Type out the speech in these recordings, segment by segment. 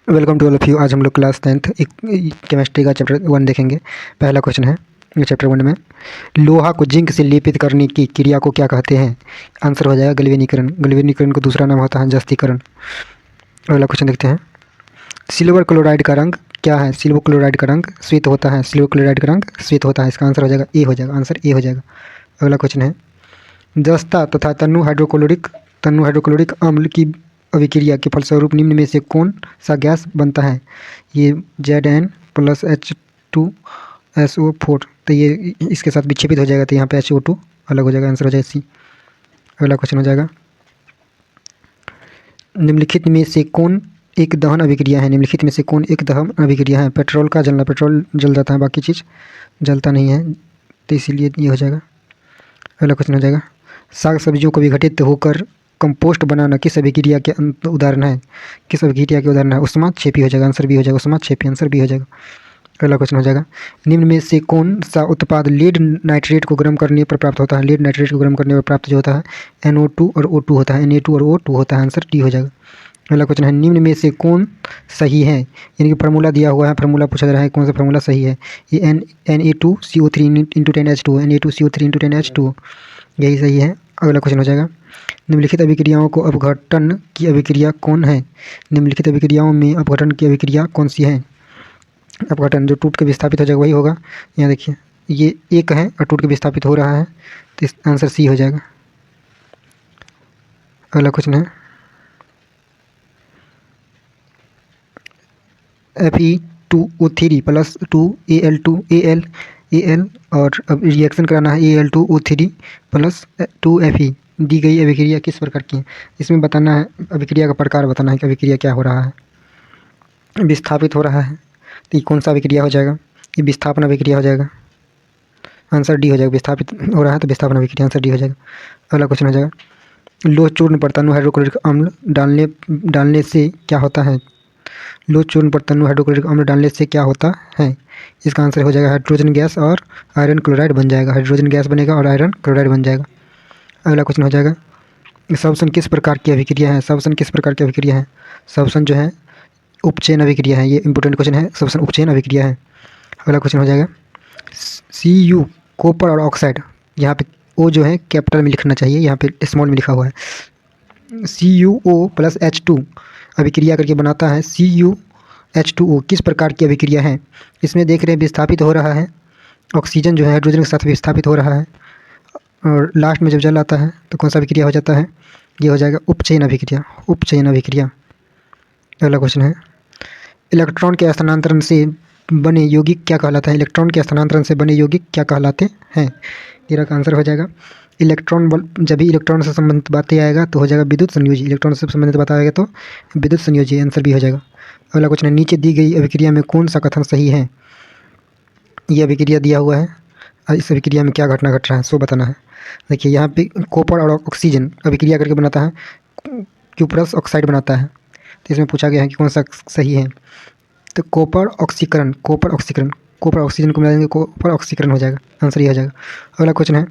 Welcome to all of you. आज हम लोग क्लास 10th एक केमिस्ट्री का चैप्टर 1 देखेंगे। पहला क्वेश्चन है ये चैप्टर 1 में, लोहा को जिंक से लेपित करने की क्रिया को क्या कहते हैं? आंसर हो जाएगा गैल्वेनीकरण। गैल्वेनीकरण को दूसरा नाम होता है जस्तीकरण। अगला क्वेश्चन देखते हैं, सिल्वर क्लोराइड का रंग क्या है? सिल्वर क्लोराइड का रंग श्वेत होता है। सिल्वर क्लोराइड का रंग श्वेत होता है। इसका आंसर हो जाएगा ए, हो जाएगा आंसर ए हो जाएगा। अगला क्वेश्चन है, जस्ता तथा तन्नु हाइड्रोक्लोरिक अम्ल की अभिक्रिया के फलस्वरूप निम्न में से कौन सा गैस बनता है? ये Zn+H2SO4, तो ये इसके साथ विक्षेपित हो जाएगा, तो यहाँ पे HO2 अलग हो जाएगा, आंसर हो जाएगा सी। अगला क्वेश्चन हो जाएगा, निम्नलिखित में से कौन एक दहन अभिक्रिया है? निम्नलिखित में से कौन एक दहन अभिक्रिया है? पेट्रोल का जलना, पेट्रोल जल जाता है, बाकी चीज़ जलता नहीं है, तो इसीलिए ये हो जाएगा। अगला क्वेश्चन हो जाएगा, साग सब्जियों को विघटित होकर कंपोस्ट बनाना किस अभिक्रिया के उदाहरण है? किस अभिक्रिया के उदाहरण है? उष्माक्षेपी हो जाएगा, आंसर बी हो जाएगा। उष्माक्षेपी, आंसर बी हो जाएगा। अगला क्वेश्चन हो जाएगा, निम्न में से कौन सा उत्पाद लीड नाइट्रेट को गर्म करने पर प्राप्त होता है? लीड नाइट्रेट को गर्म करने पर प्राप्त जो होता है NO2 और O2 होता है, Na2 और O2 होता है, आंसर डी हो जाएगा। अगला क्वेश्चन है, निम्न में से कौन सही है? यानी कि फार्मूला दिया हुआ है, फार्मूला पूछा जा रहा है, कौन सा फार्मूला सही है? ये Na2CO3 × 10H2, Na2CO3 × 10H2, यही सही है। अगला क्वेश्चन हो जाएगा, निम्नलिखित अभिक्रियाओं को अपघटन की अभिक्रिया कौन है? निम्नलिखित अभिक्रियाओं में अपघटन की अभिक्रिया कौन सी है? अपघटन जो टूट के विस्थापित हो जाएगा वही होगा। यहाँ देखिए, ये एक है और टूट के विस्थापित हो रहा है, तो इस आंसर सी हो जाएगा। अगला क्वेश्चन है, Fe2O3 + 2Al और अब रिएक्शन कराना है Al2O3 + 2Fe। दी गई अभिक्रिया किस प्रकार की है? इसमें बताना है, अभिक्रिया का प्रकार बताना है कि अभिक्रिया क्या हो रहा है। विस्थापित हो रहा है, तो ये कौन सा अभिक्रिया हो जाएगा? ये विस्थापन अभिक्रिया हो जाएगा, आंसर डी हो जाएगा। विस्थापित हो रहा है तो विस्थापन अभिक्रिया, आंसर डी हो जाएगा। अगला क्वेश्चन हो जाएगा, लोह चूर्ण पर तनु हाइड्रोक्लोरिक अम्ल डालने से क्या होता है? लोह चूर्ण पर तनु हाइड्रोक्लोरिक अम्ल डालने से क्या होता है? इसका आंसर हो जाएगा हाइड्रोजन गैस और आयरन क्लोराइड बन जाएगा। हाइड्रोजन गैस बनेगा और आयरन क्लोराइड बन जाएगा। अगला क्वेश्चन हो जाएगा, सबसन किस प्रकार की अभिक्रिया है? सबसन किस प्रकार की अभिक्रिया है? सबसन जो है उपचयन अभिक्रिया है। ये इंपॉर्टेंट क्वेश्चन है, सबसन उपचयन अभिक्रिया है। अगला क्वेश्चन हो जाएगा, Cu कॉपर और ऑक्साइड, यहाँ पे ओ जो है कैपिटल में लिखना चाहिए, यहाँ पे स्मॉल में लिखा हुआ है। CuO + H2 अभिक्रिया करके बनाता है CuH2O, किस प्रकार की अभिक्रिया है? इसमें देख रहे हैं विस्थापित हो रहा है, ऑक्सीजन जो है हाइड्रोजन के साथ विस्थापित हो रहा है, और लास्ट में जब जल आता है तो कौन सा अभिक्रिया हो जाता है? ये हो जाएगा उपचयन अभिक्रिया, उपचयन अभिक्रिया। अगला क्वेश्चन है, इलेक्ट्रॉन के स्थानांतरण से बने यौगिक क्या कहलाता है? इलेक्ट्रॉन के स्थानांतरण से बने यौगिक क्या कहलाते हैं? तेरा का आंसर हो जाएगा इलेक्ट्रॉन बल। जब भी इलेक्ट्रॉन से संबंधित बातें आएगा तो हो जाएगा विद्युत संयोजी। इलेक्ट्रॉन से संबंधित बात आएगा तो विद्युत संयोजी, आंसर भी हो जाएगा। अगला क्वेश्चन है, नीचे दी गई अभिक्रिया में कौन सा कथन सही है? ये अभिक्रिया दिया हुआ है और इस अभिक्रिया में क्या घटना घट रहा है सो बताना है। देखिए, यहाँ पे कॉपर और ऑक्सीजन अभिक्रिया करके बनाता है, क्यूप्रस ऑक्साइड बनाता है, तो इसमें पूछा गया है कि कौन सा सही है। तो कॉपर ऑक्सीकरण, कॉपर ऑक्सीकरण, कॉपर ऑक्सीजन को मिला देंगे, कॉपर ऑक्सीकरण हो जाएगा, आंसर ये हो जाएगा। अगला क्वेश्चन है,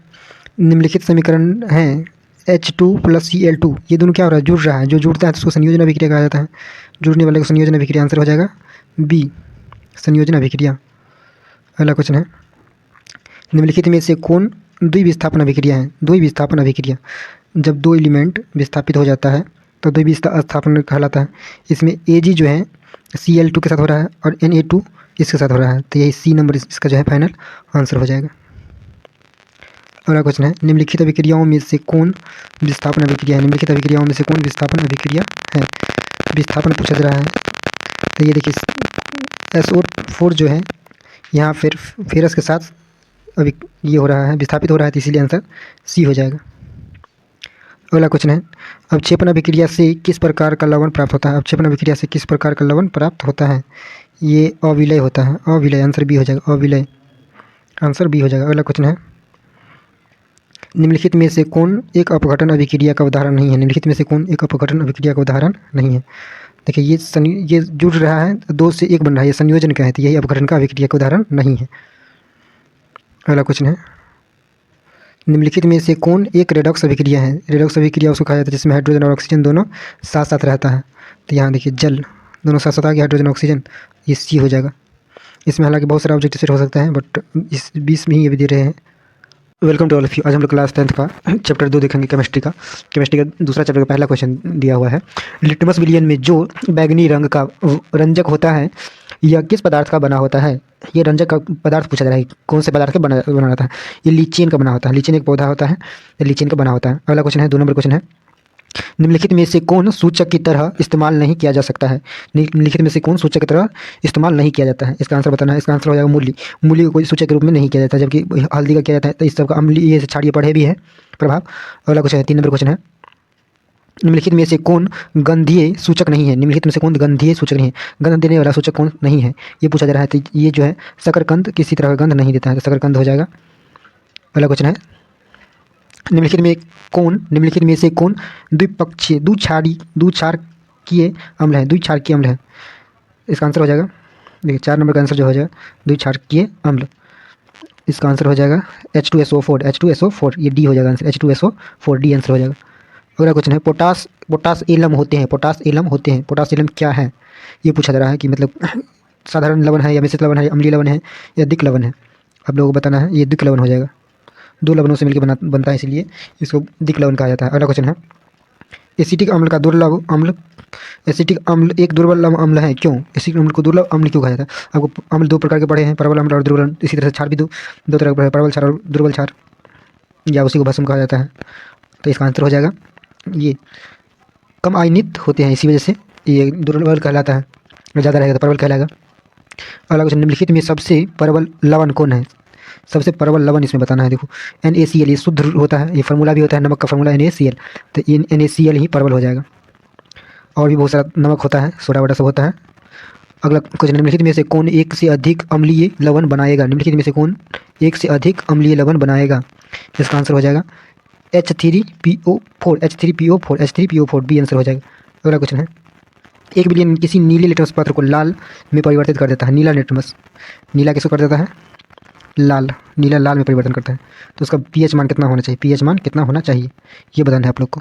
निम्नलिखित समीकरण है H2 + Cl2, ये दोनों क्या हो रहा है? जुड़ रहा है, जो जुड़ता है तो उसको संयोजन अभिक्रिया कहा जाता है। जुड़ने वाले को संयोजन अभिक्रिया, आंसर हो जाएगा बी, संयोजन अभिक्रिया। अगला क्वेश्चन है, निम्नलिखित में से कौन द्विविस्थापन अभिक्रिया है? द्विविस्थापन अभिक्रिया, जब दो एलिमेंट विस्थापित हो जाता है तो द्विविस्थापन कहलाता है। इसमें Ag जो है Cl2 के साथ हो रहा है और Na2 इसके साथ हो रहा है, तो यही सी नंबर इसका जो है फाइनल आंसर हो जाएगा। अगला क्वेश्चन है, निम्नलिखित अभिक्रियाओं में से कौन विस्थापन अभिक्रिया है? निम्नलिखित अभिक्रियाओं में से कौन विस्थापन अभिक्रिया है? विस्थापन पूछा जा रहा है, तो ये देखिए SO4 जो है यहाँ फिर फेरस के साथ अभी ये हो रहा है, विस्थापित हो रहा है, तो इसीलिए आंसर सी हो जाएगा। अगला क्वेश्चन है, अवक्षेपण अभिक्रिया से किस प्रकार का लवण प्राप्त होता है? अवक्षेपण अभिक्रिया से किस प्रकार का लवण प्राप्त होता है? ये अविलय होता है, अविलय, आंसर बी हो जाएगा, अविलय, आंसर बी हो जाएगा। अगला क्वेश्चन है, निम्नलिखित में से कौन एक अपघटन अभिक्रिया का उदाहरण नहीं है? निम्नलिखित में से कौन एक अपघटन अभिक्रिया का उदाहरण नहीं है? देखिए, ये जुड़ रहा है, दो से एक बन रहा है, ये संयोजन का है, तो यही अपघटन का अभिक्रिया का उदाहरण नहीं है। अगला क्वेश्चन है, निम्नलिखित में से कौन एक रेडॉक्स अभिक्रिया है? रेडॉक्स अभिक्रिया उसको कहा जाता है जिसमें हाइड्रोजन और ऑक्सीजन दोनों साथ साथ रहता है, तो यहाँ देखिए जल, दोनों साथ साथ आ गया, हाइड्रोजन ऑक्सीजन, ये सी हो जाएगा। इसमें हालांकि बहुत सारा ऑब्जेक्टिव सेट हो सकता है, बट इस 20 में ही ये भी दे रहे हैं। Welcome to all of you. आज हम लोग क्लास 10th का चैप्टर 2 देखेंगे, केमिस्ट्री का। केमिस्ट्री का दूसरा चैप्टर का पहला क्वेश्चन दिया हुआ है। लिटमस विलियन में जो बैगनी रंग का रंजक होता है, यह किस पदार्थ का बना होता है? ये रंजक का पदार्थ पूछा जा रहा है, कौन से पदार्थ का बना होता है? ये लीचेन का बना होता है। लीचेन एक पौधा होता है, लीचेन का बना होता है। अगला क्वेश्चन है, 2 नंबर क्वेश्चन है, निम्नलिखित में से कौन सूचक की तरह इस्तेमाल नहीं किया जा सकता है? निम्नलिखित में से कौन सूचक की तरह इस्तेमाल नहीं किया जाता है? इसका आंसर बताना है। इसका आंसर हो जाएगा मूली। मूली को कोई सूचक के रूप में नहीं किया जाता, जबकि हल्दी का किया जाता है। तो इस सब का अम्लीय से क्षारीय पढ़े भी है प्रभाव। अगला क्वेश्चन है, 3 नंबर क्वेश्चन है, निम्नलिखित में से कौन गंधीय सूचक नहीं है? निम्नलिखित में से कौन गंधीय सूचक नहीं है? गंध देने वाला सूचक कौन नहीं है, ये पूछा जा रहा है। तो ये जो है शकरकंद किसी तरह का गंध नहीं देता है, तो शकरकंद हो जाएगा। अगला क्वेश्चन है, निम्नलिखित में से कौन द्विपक्षीय द्विक्षारकीय अम्ल है? द्विक्षारकीय अम्ल है, इसका आंसर हो जाएगा, देखिए 4 नंबर का आंसर जो हो जाएगा द्विक्षारकीय अम्ल। इसका आंसर हो जाएगा H2SO4। H2SO4 ये डी हो जाएगा आंसर। H2SO4 डी आंसर हो जाएगा। अगला क्वेश्चन है, पोटास एलम होते हैं। पोटास एलम क्या है? ये पूछा जा रहा है कि मतलब साधारण लवण है या मिश्रित लवण है, अम्लीय लवण है या दिक् लवण है? आप लोगों को बताना है। ये दिक् लवण हो जाएगा, 2 लवणों से मिलकर बनता है, इसलिए इसको दिक् लवण कहा जाता है। अगला क्वेश्चन है, एसिटिक अम्ल का दुर्लभ अम्ल, एसिटिक अम्ल एक दुर्बल अम्ल है, क्यों? एसिटिक अम्ल को दुर्लभ अम्ल क्यों कहा जाता है? आपको अम्ल 2 प्रकार के पढ़े हैं, प्रबल अम्ल और दुर्बल अम्ल। इसी तरह से क्षार भी 2 तरह के पढ़े हैं, प्रबल क्षार और दुर्बल क्षार, या उसी को भस्म कहा जाता है। तो इसका आंसर हो जाएगा, ये कम आयनित होते हैं, इसी वजह से ये दुर्बल कहलाता है, ज़्यादा रहेगा तो प्रबल कहलाएगा। अगला क्वेश्चन, निम्नलिखित में सबसे प्रबल लवण कौन है? सबसे प्रबल लवण इसमें बताना है। देखो NaCl ये शुद्ध होता है, ये फार्मूला भी होता है, नमक का फार्मूला NaCl, तो ये NaCl ही प्रबल हो जाएगा। और भी बहुत सारा नमक होता है, सोडा वोडा सब होता है। अगला क्वेश्चन, निम्नलिखित में से कौन एक से अधिक अम्लीय लवण बनाएगा? निम्नलिखित में से कौन एक से अधिक अम्लीय लवण बनाएगा? इसका आंसर हो जाएगा H3PO4 बी आंसर हो जाएगा। अगला क्वेश्चन है, 1 बिलियन किसी नीले लिटमस पत्र को लाल में परिवर्तित कर देता है। नीला लिटमस, नीला किसको कर देता है? लाल, नीला लाल में परिवर्तन करता है। तो उसका pH मान कितना होना चाहिए? pH मान कितना होना चाहिए, ये बताना है आप लोग को।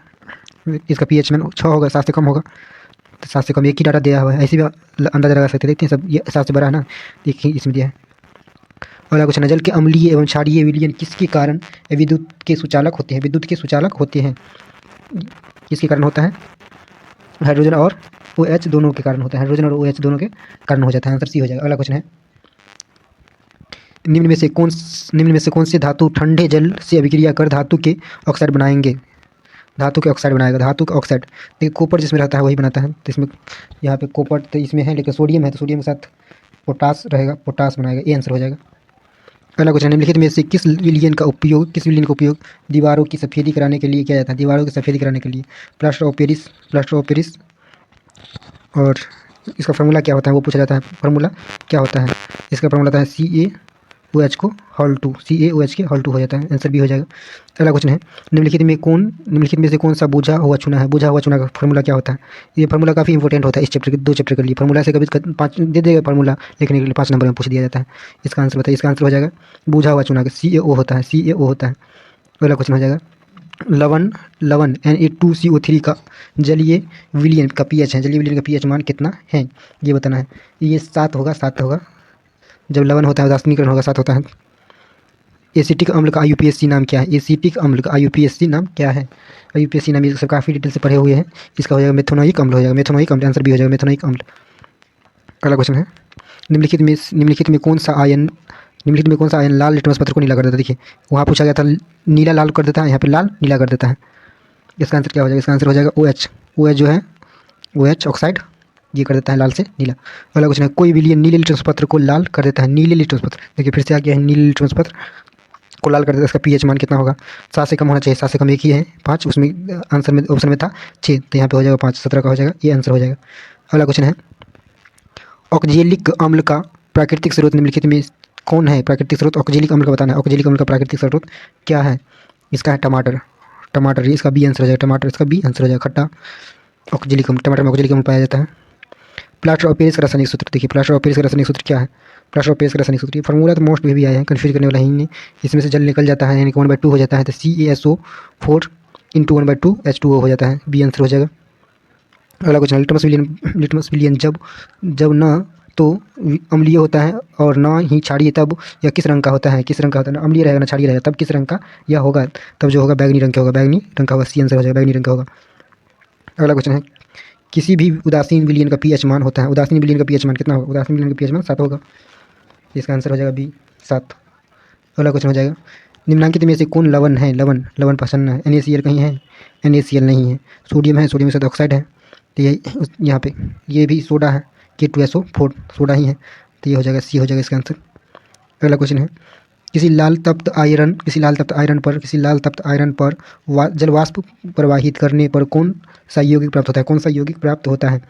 इसका pH मान 6 होगा, 7 से कम होगा, तो 7 से कम एक ही डाटा दिया हुआ है, ऐसे भी अंदाजा लगा सकते हैं। देखते हैं सब, ये 7 से बड़ा है ना, देखिए इसमें दिया है। अगला क्वेश्चन है, जल के अम्लीय एवं क्षारीय विलयन किसके कारण विद्युत के सुचालक होते हैं? विद्युत के सुचालक होते हैं, किसके कारण होता है? हाइड्रोजन और OH दोनों के कारण होता है। हाइड्रोजन और OH दोनों के कारण हो जाता है, आंसर सी हो जाएगा। अगला क्वेश्चन है, निम्न में से कौन से धातु ठंडे जल से अभिक्रिया कर धातु के ऑक्साइड बनाएंगे? धातु के ऑक्साइड बनाएगा, धातु का ऑक्साइड। देखिए कॉपर जिसमें रहता है वही बनाता है, तो इसमें यहाँ पे कॉपर तो इसमें है, लेकिन सोडियम है, तो सोडियम के साथ पोटास रहेगा, पोटास बनाएगा, ये आंसर हो जाएगा। अगला क्वेश्चन, निम्नलिखित में से किस विलयन का उपयोग दीवारों की सफ़ेदी कराने के लिए किया जाता है? दीवारों की सफ़ेदी कराने के लिए प्लास्टर ऑफ पेरिस। और इसका फार्मूला क्या होता है वो पूछा जाता है। फार्मूला क्या होता है? इसका फार्मूला होता है CaOH को होल 2, CaOH के होल 2 हो जाता है, आंसर भी हो जाएगा। अगला क्वेश्चन है, निम्नलिखित में से कौन सा बुझा हुआ चूना है? बुझा हुआ चूना का फार्मूला क्या होता है? ये फार्मूला काफ़ी इंपॉर्टेंट होता है इस चैप्टर के, 2 चैप्टर के लिए। फार्मूला से कभी 5 दे देगा फार्मूला, लिखने के लिए 5 नंबर में पूछ दिया जाता है। इसका आंसर बताइए। इसका आंसर हो जाएगा बुझा हुआ चूना का CaO होता है, CaO होता है। अगला क्वेश्चन हो जाएगा, लवण Na2CO3 का जलीय विलयन का pH है, जलीय विलयन का pH मान कितना है, ये बताना है। ये 7 होगा, 7 होगा। जब लवण होता है उदासीनीकरण होगा, 7 होता है। एसिटिक अम्ल का IUPAC नाम क्या है? एसिटिक अम्ल का IUPAC नाम क्या है? IUPAC नाम ये सब काफ़ी डिटेल से पढ़े हुए हैं। इसका हो जाएगा मेथोनोइक अम्ल हो जाएगा, मेथोनोइक अम्ल, आंसर भी हो जाएगा मेथोनोइक अम्ल। अगला क्वेश्चन है, निम्नलिखित में कौन सा आयन लाल लिटमस पत्र को नीला कर देता है? देखिए वहाँ पूछा गया था नीला लाल कर देता है, यहाँ पे लाल नीला कर देता है। इसका आंसर क्या हो जाएगा? इसका आंसर हो जाएगा OH जो है OH ऑक्साइड, ये कर देता है लाल से नीला। अगला क्वेश्चन है, कोई विलयन नीले लिटमस पत्र को लाल कर देता है। नीले लिटमस पत्र, देखिए फिर से आ गया है, नीले लिटमस पत्र को लाल कर देता है। इसका pH मान कितना होगा? 7 से कम होना चाहिए, 7 से कम एक ही है, 5, उसमें आंसर में ऑप्शन में था 6, तो यहाँ पे हो जाएगा 5, 17 का हो जाएगा, ये आंसर हो जाएगा। अगला क्वेश्चन है, ऑक्जेलिक अम्ल का प्राकृतिक स्रोत निम्नलिखित में कौन है? प्राकृतिक स्रोत ऑक्जेलिक अम्ल का बताना है। ऑक्जेलिक अम्ल का प्राकृतिक स्रोत क्या है? इसका है टमाटर, इसका बी आंसर हो जाएगा। टमाटर, इसका बी आंसर हो जाएगा, खट्टा ऑक्जेलिक अम्ल, टमाटर में ऑक्जेलिक अम्ल पाया जाता है। प्लास्टर ऑफ पेरिस का रासायनिक सूत्र, देखिए प्लास्टर ऑफ पेरिस का रासायनिक सूत्र क्या है? प्लास्टर ऑफ पेरिस का रासायनिक सूत्र, ये फार्मूला तो मोस्ट भी आया है, कन्फ्यूज करने वाला ही नहीं। इसमें से जल निकल जाता है, यानी कि 1/2 हो जाता है, तो CaSO4 × 1/2 H2O हो जाता है, बी आंसर हो जाएगा। अगला क्वेश्चन, लिटमस विलियन जब जब न तो अम्लीय होता है और ना ही क्षारीय, तब यह किस रंग का होता है? किस रंग का होता है? ना अम्लीय रहेगा ना क्षारीय रहेगा, तब किस रंग का यह होगा? तब जो होगा बैगनी रंग का होगा, बैगनी रंग का होगा। सी आंसर हो जाएगा, बैगनी रंग का होगा। अगला क्वेश्चन है, किसी भी उदासीन विलयन का पीएच मान होता है, उदासीन विलयन का पीएच मान कितना होगा? उदासीन विलयन का पीएच मान 7 होगा। इसका आंसर हो जाएगा बी, 7। अगला क्वेश्चन हो जाएगा, निम्नलिखित में से कौन लवण है? लवण लवण प्रसन्न है। NaCl कहीं है? NaCl नहीं है। सोडियम है, सोडियम सल्फर ऑक्साइड है, तो ये यहाँ पे ये भी सोडा है, K2SO4 सोडा ही है, तो ये हो जाएगा सी हो जाएगा इसका आंसर। अगला क्वेश्चन है, किसी लाल तप्त आयरन पर जल वाष्प प्रवाहित करने पर कौन सा यौगिक प्राप्त होता है? कौन सा यौगिक प्राप्त होता है?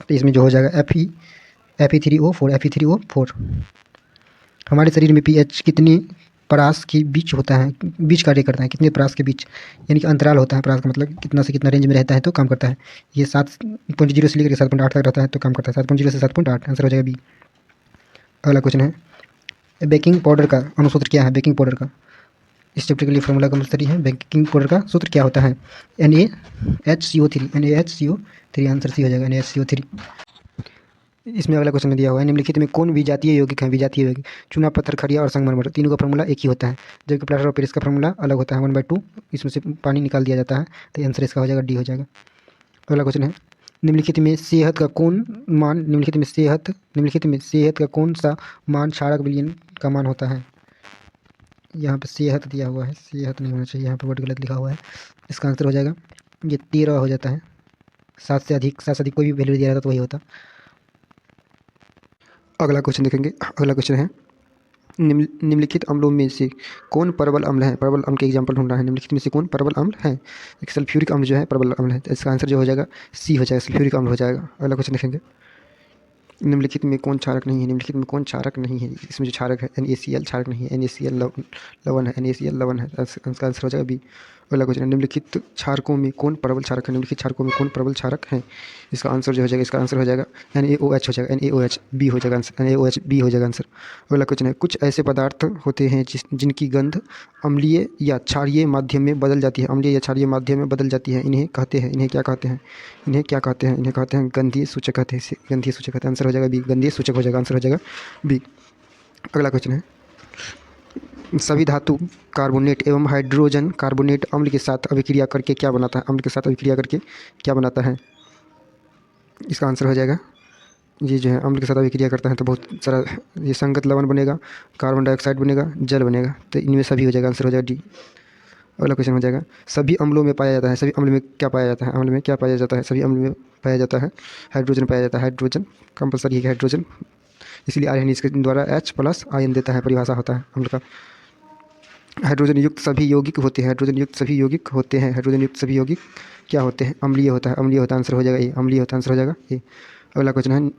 तो इसमें जो हो जाएगा Fe3O4। हमारे शरीर में pH कितने परास के बीच होता है, बीच कार्य करता है? कितने परास के बीच, यानी कि अंतराल होता है। परास का मतलब कितना से कितना रेंज में रहता है तो काम करता है। ये 7.0 से लेकर 7.8 तक रहता है तो काम करता है। 7.0 से 7.8 आंसर हो जाएगा बी। अगला क्वेश्चन है, बेकिंग पाउडर का अनुसूत्र क्या है? बेकिंग पाउडर का इस चैप्टर के लिए फॉर्मूला कंपलसरी है। बेकिंग पाउडर का सूत्र क्या होता है? NaHCO3 आंसर सी हो जाएगा, NaHCO3। इसमें अगला क्वेश्चन में दिया हुआ है, निम्नलिखित में कौन विजातीय यौगिक है? विजातीय यौगिक, चूना, पत्थर, खड़िया और संगमरमर, तीनों का फॉर्मूला एक ही होता है, जबकि प्लास्टर ऑफ पेरिस का फॉर्मूला अलग होता है, 1/2। इसमें से पानी निकाल दिया जाता है, तो आंसर इसका हो जाएगा डी हो जाएगा। अगला क्वेश्चन है, निम्नलिखित में सेहत का कौन सा मान क्षारक विलयन का मान होता है? यहाँ पे सेहत दिया हुआ है, सेहत नहीं होना चाहिए, यहाँ पर वर्ड गलत लिखा हुआ है। इसका आंसर हो जाएगा ये 13 हो जाता है। 7 से अधिक कोई भी वैल्यू दिया रहता तो वही होता। अगला क्वेश्चन देखेंगे। अगला क्वेश्चन है, निम्नलिखित अम्लों में से कौन परबल अम्ल है? परबल अम्ल के एग्जाम्पल ढूंढना है। निम्नलिखित में से कौन परबल अम्ल है? एक सल्फ्यूरिक अम्ल जो है परबल अम्ल है, इसका आंसर जो हो जाएगा सी हो जाएगा, सल्फ्यूरिक अम्ल हो जाएगा। अगला क्वेश्चन देखेंगे, निम्नलिखित में कौन क्षारक नहीं है? निम्नलिखित में कौन क्षारक नहीं है? इसमें जो क्षारक है NaCl क्षारक नहीं है, NaCl लवण है, NaCl लवण है, इसका आंसर हो जाएगा बी। अगला क्वेश्चन है, निम्नलिखित क्षारकों में कौन प्रबल क्षारक है? निम्नलिखित क्षारकों में कौन प्रबल क्षारक है? इसका आंसर जो हो जाएगा, इसका आंसर हो जाएगा NaOH हो जाएगा, NaOH बी हो जाएगा आंसर, NaOH बी हो जाएगा आंसर। अगला क्वेश्चन है, कुछ ऐसे पदार्थ होते हैं जिनकी गंध अम्लीय या क्षारीय माध्यम में बदल जाती है, अम्लीय या क्षारीय माध्यम में बदल जाती है, इन्हें कहते हैं, इन्हें क्या कहते हैं? इन्हें क्या कहते हैं? इन्हें कहते हैं गंधीय सूचक कहते हैं, गंधीय सूचक कहते हैं, आंसर हो जाएगा बी, गंधीय सूचक हो जाएगा, आंसर हो जाएगा बी। अगला क्वेश्चन है, सभी धातु कार्बोनेट एवं हाइड्रोजन कार्बोनेट अम्ल के साथ अभिक्रिया करके क्या बनाता है? अम्ल के साथ अभिक्रिया करके क्या बनाता है? इसका आंसर हो जाएगा, ये जो है अम्ल के साथ अभिक्रिया करता है तो बहुत सारा ये संगत लवण बनेगा, कार्बन डाइऑक्साइड बनेगा, जल बनेगा, तो इनमें सभी हो जाएगा, आंसर हो जाएगा डी। अगला क्वेश्चन हो जाएगा, सभी अम्लों में पाया जाता है, सभी अम्ल में क्या पाया जाता है? अम्ल में क्या पाया जाता है? सभी अम्ल में पाया जाता है हाइड्रोजन पाया जाता है, हाइड्रोजन कंपलसरी है, हाइड्रोजन, इसलिए आर्यन इसके द्वारा H+ आयन देता है, परिभाषा होता है अम्ल का। हाइड्रोजन युक्त सभी यौगिक होते हैं, हाइड्रोजन युक्त सभी यौगिक होते हैं, हाइड्रोजन युक्त सभी यौगिक क्या होते हैं? अम्लीय होता है, अम्लीय होता है, आंसर हो जाएगा ए, अम्लीय होता है, आंसर हो जाएगा ए। अगला क्वेश्चन है,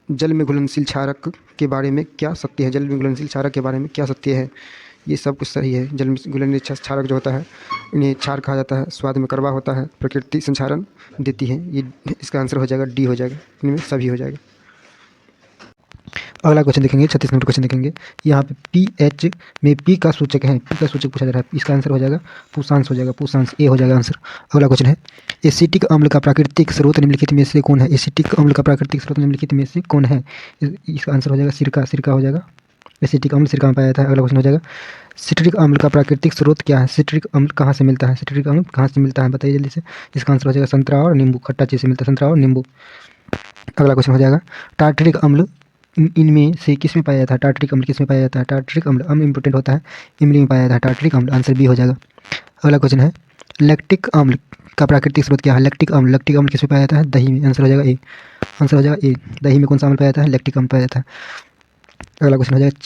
जल में घुलनशील क्षारक के बारे में क्या सत्य है? जल में घुलनशील क्षारक के बारे में क्या सत्य है? ये सब कुछ सही है। जल में घुलनशील क्षारक जो होता है इन्हें क्षार कहा जाता है, स्वाद में कड़वा होता है, प्रकृति संक्षारण देती है, ये इसका आंसर हो जाएगा डी हो जाएगा, इनमें सभी हो जाएगा। अगला क्वेश्चन देखेंगे, 36 नंबर क्वेश्चन देखेंगे। यहाँ पे pH में P का सूचक है, P का सूचक पूछा जा रहा है, इसका आंसर हो जाएगा पूषांश हो जाएगा, पूषांश ए हो जाएगा आंसर। अगला क्वेश्चन है, एसिटिक अम्ल का प्राकृतिक स्रोत निम्नलिखित में से कौन है? एसिटिक अम्ल का प्राकृतिक स्रोत निम्नलिखित में से कौन है? इसका आंसर हो जाएगा सिरका, सिरका हो जाएगा, एसिटिक अम्ल सिरका में पाया जाता है। अगला क्वेश्चन हो जाएगा, सिट्रिक अम्ल का प्राकृतिक स्रोत क्या है? सिट्रिक अम्ल कहाँ से मिलता है? सिट्रिक अम्ल कहाँ से मिलता है बताइए जल्दी से। इसका आंसर हो जाएगा संतरा और नींबू, खट्टा चीज़ से मिलता है, संतरा और नींबू। अगला क्वेश्चन हो जाएगा, टार्टरिक अम्ल इनमें से किस में पाया जाता है? टार्टरिक अम्ल किस में पाया जाता है? टार्टरिक अम्ल इम्पोर्टेंट होता है, इमली में पाया जाता है टार्टरिक अम्ल, आंसर बी हो जाएगा। अगला क्वेश्चन है, लैक्टिक अम्ल का प्राकृतिक स्रोत क्या है? लैक्टिक अम्ल किस में पाया जाता है? दही में, आंसर हो जाएगा ए, आंसर हो जाएगा ए। दही में कौन सा अम्ल पाया जाता है? लैक्टिक अम्ल पाया जाता है। अगला क्वेश्चन हो जाएगा,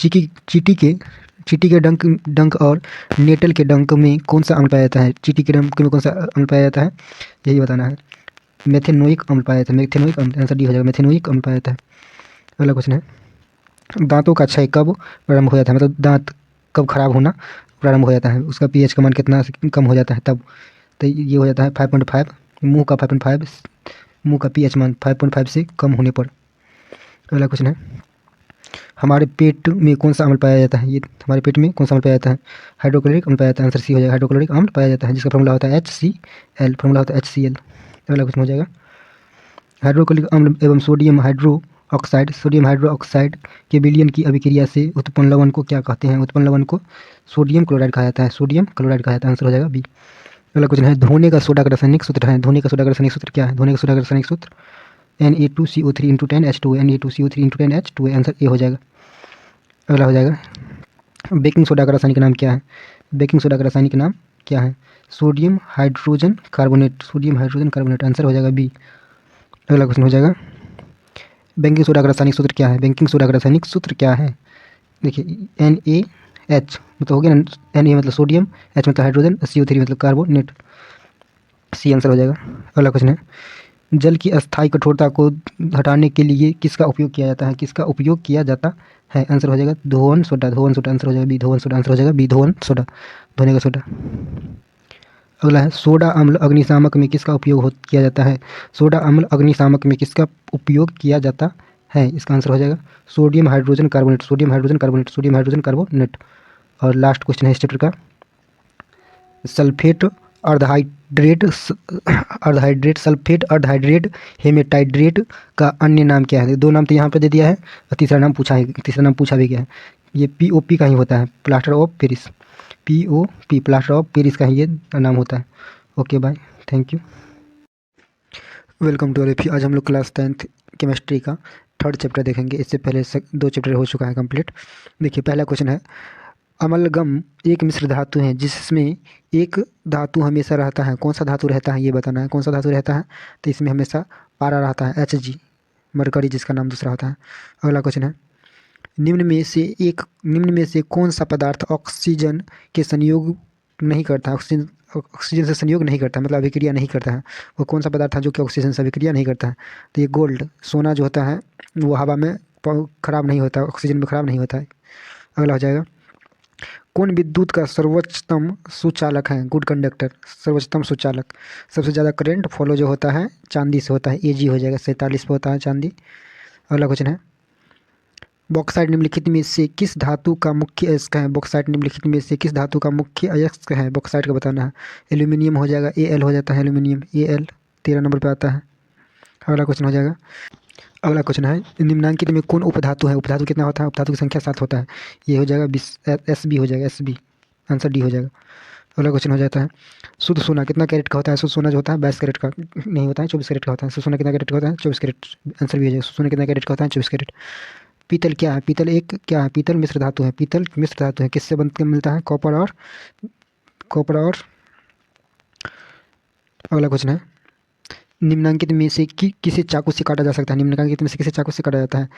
चीटी के डंक और नेटल के डंक में कौन सा अम्ल पाया जाता है? चीटी के डंक में कौन सा अम्ल पाया जाता है, यही बताना है। मेथेनोइक अम्ल पाया जाता है, मेथेनोइक अम्ल, आंसर डी हो जाएगा, मेथेनोइक अम्ल पाया जाता है। अगला क्वेश्चन है, दांतों का क्षय कब प्रारंभ हो जाता है? मतलब दांत कब खराब होना प्रारंभ हो जाता है? उसका pH का मान कितना कम हो जाता है तब? तो ये हो जाता है 5.5, मुंह का 5.5, मुंह का pH मान 5.5 से कम होने पर। अगला क्वेश्चन है, हमारे पेट में कौन सा अम्ल पाया जाता है? ये हमारे पेट में कौन सा अम्ल पाया जाता है? हाइड्रोक्लोरिक अम्ल पाया जाता है, आंसर सी हो जाएगा, हाइड्रोक्लोरिक अम्ल पाया जाता है, जिसका फॉर्मूला होता है HCl, फॉर्मूला होता है HCl। अगला क्वेश्चन हो जाएगा, हाइड्रोक्लोरिक अम्ल एवं सोडियम हाइड्रो ऑक्साइड के विलयन की अभिक्रिया से उत्पन्न लवण को क्या कहते हैं? उत्पन्न लवण को सोडियम क्लोराइड कहा जाता है। सोडियम क्लोराइड कहा जाता है। आंसर हो जाएगा बी। अगला क्वेश्चन है, धोने का सोडा का रासायनिक सूत्र है। धोने का सोडा का रासायनिक सूत्र क्या है? धोने का सोडा का रासायनिक सूत्र Na2CO3 into 10H2 Na2CO3 into 10H2। Answer A हो जाएगा। अगला हो जाएगा, बेकिंग सोडा का रासायनिक नाम क्या है? बेकिंग सोडा का रासायनिक नाम क्या है? Sodium hydrogen carbonate. Sodium hydrogen carbonate. Answer हो जाएगा बी। अगला क्वेश्चन हो जाएगा, बेकिंग सोडा का रासायनिक सूत्र क्या है? बेकिंग सोडा का रासायनिक सूत्र क्या है? देखिए NaH मतलब हो गया ना, Na मतलब सोडियम, H मतलब हाइड्रोजन, CO3 मतलब कार्बोनेट। सी आंसर हो जाएगा। अगला क्वेश्चन है, जल की अस्थायी कठोरता को हटाने के लिए किसका उपयोग किया जाता है? किसका उपयोग किया जाता है? आंसर हो जाएगा धोवन सोडा। धोवन सोडा आंसर हो जाएगा बी। धोवन सोडा आंसर हो जाएगा बी। धोवन सोडा, धोने का सोडा। अगला है, सोडा अम्ल अग्निशामक में किसका उपयोग किया जाता है? सोडा अम्ल अग्निशामक में किसका उपयोग किया जाता है? इसका आंसर हो जाएगा sodium hydrogen carbonate. Sodium hydrogen carbonate. Sodium hydrogen carbonate. और लास्ट क्वेश्चन है इस चैप्टर का, सल्फेट अर्धहाइड्रेट अर्धहाइड्रेट सल्फेट अर्धहाइड्रेट हेमेटाइड्रेट का अन्य नाम क्या है? दो नाम तो यहाँ पे दे दिया है और तीसरा नाम पूछा भी गया है। ये POP का ही होता है, plaster of Paris. POP plaster of Paris का ही ये नाम होता है। Okay bye, thank you. Welcome to all. आज हम लोग क्लास 10th केमिस्ट्री का थर्ड चैप्टर देखेंगे। इससे पहले दो चैप्टर हो चुका है कंप्लीट। देखिए पहला क्वेश्चन है, अमलगम एक मिश्र धातु है जिसमें एक धातु हमेशा रहता है। कौन सा धातु रहता है ये बताना है। कौन सा धातु रहता है? तो इसमें हमेशा पारा रहता है, Hg, मरकरी जिसका नाम दूसरा होता है। अगला क्वेश्चन है, निम्न में से कौन सा पदार्थ ऑक्सीजन के संयोग नहीं करता है? ऑक्सीजन से संयोग नहीं करता है मतलब अभिक्रिया नहीं करता है। वो कौन सा पदार्थ है जो कि ऑक्सीजन से अभिक्रिया नहीं करता है? तो ये गोल्ड, सोना जो होता है वो हवा में खराब नहीं होता, ऑक्सीजन में खराब नहीं होता है। अगला हो जाएगा, कौन विद्युत का सर्वोच्चतम सुचालक है? गुड कंडक्टर, सर्वोच्चतम सुचालक। सबसे ज़्यादा करंट फॉलो जो होता है चांदी से होता है। Ag हो जाएगा, 47 पे होता है चांदी। अगला क्वेश्चन है, बॉक्साइट निम्नलिखित में से किस धातु का मुख्य अयस्क है? बॉक्साइट निम्नलिखित में से किस धातु का मुख्य अयस्क है? बॉक्साइट का बताना है। एल्यूमिनियम हो जाएगा, Al हो जाता है एल्यूमिनियम, Al 13 नंबर पे आता है। अगला क्वेश्चन हो जाएगा, अगला क्वेश्चन है, निम्नांकित में कौन उपधातु है? उपधातु कितना होता है? उपधातु की संख्या 7 होता है। ये हो जाएगा Sb हो जाएगा, Sb। आंसर डी हो जाएगा। अगला क्वेश्चन हो जाता है, शुद्ध सोना कितना कैरेट का होता है? शुद्ध सोना जो होता है 22 कैरेट का नहीं होता है, 24 कैरेट का होता है। शुद्ध सोना कितना कैरेट का होता है? 24 कैरेट। आंसर भी हो जाएगा, शुद्ध सोना कितना कैरेट का होता है? 24 कैरेट। पीतल क्या है? पीतल एक क्या है? पीतल मिश्र धातु है। पीतल मिश्र धातु है, किससे बनकर मिलता है? कॉपर और अगला क्वेश्चन है, निम्नांकित में से किसे चाकू से काटा जा सकता है? निम्नांकित में से किसे चाकू से काटा जाता है?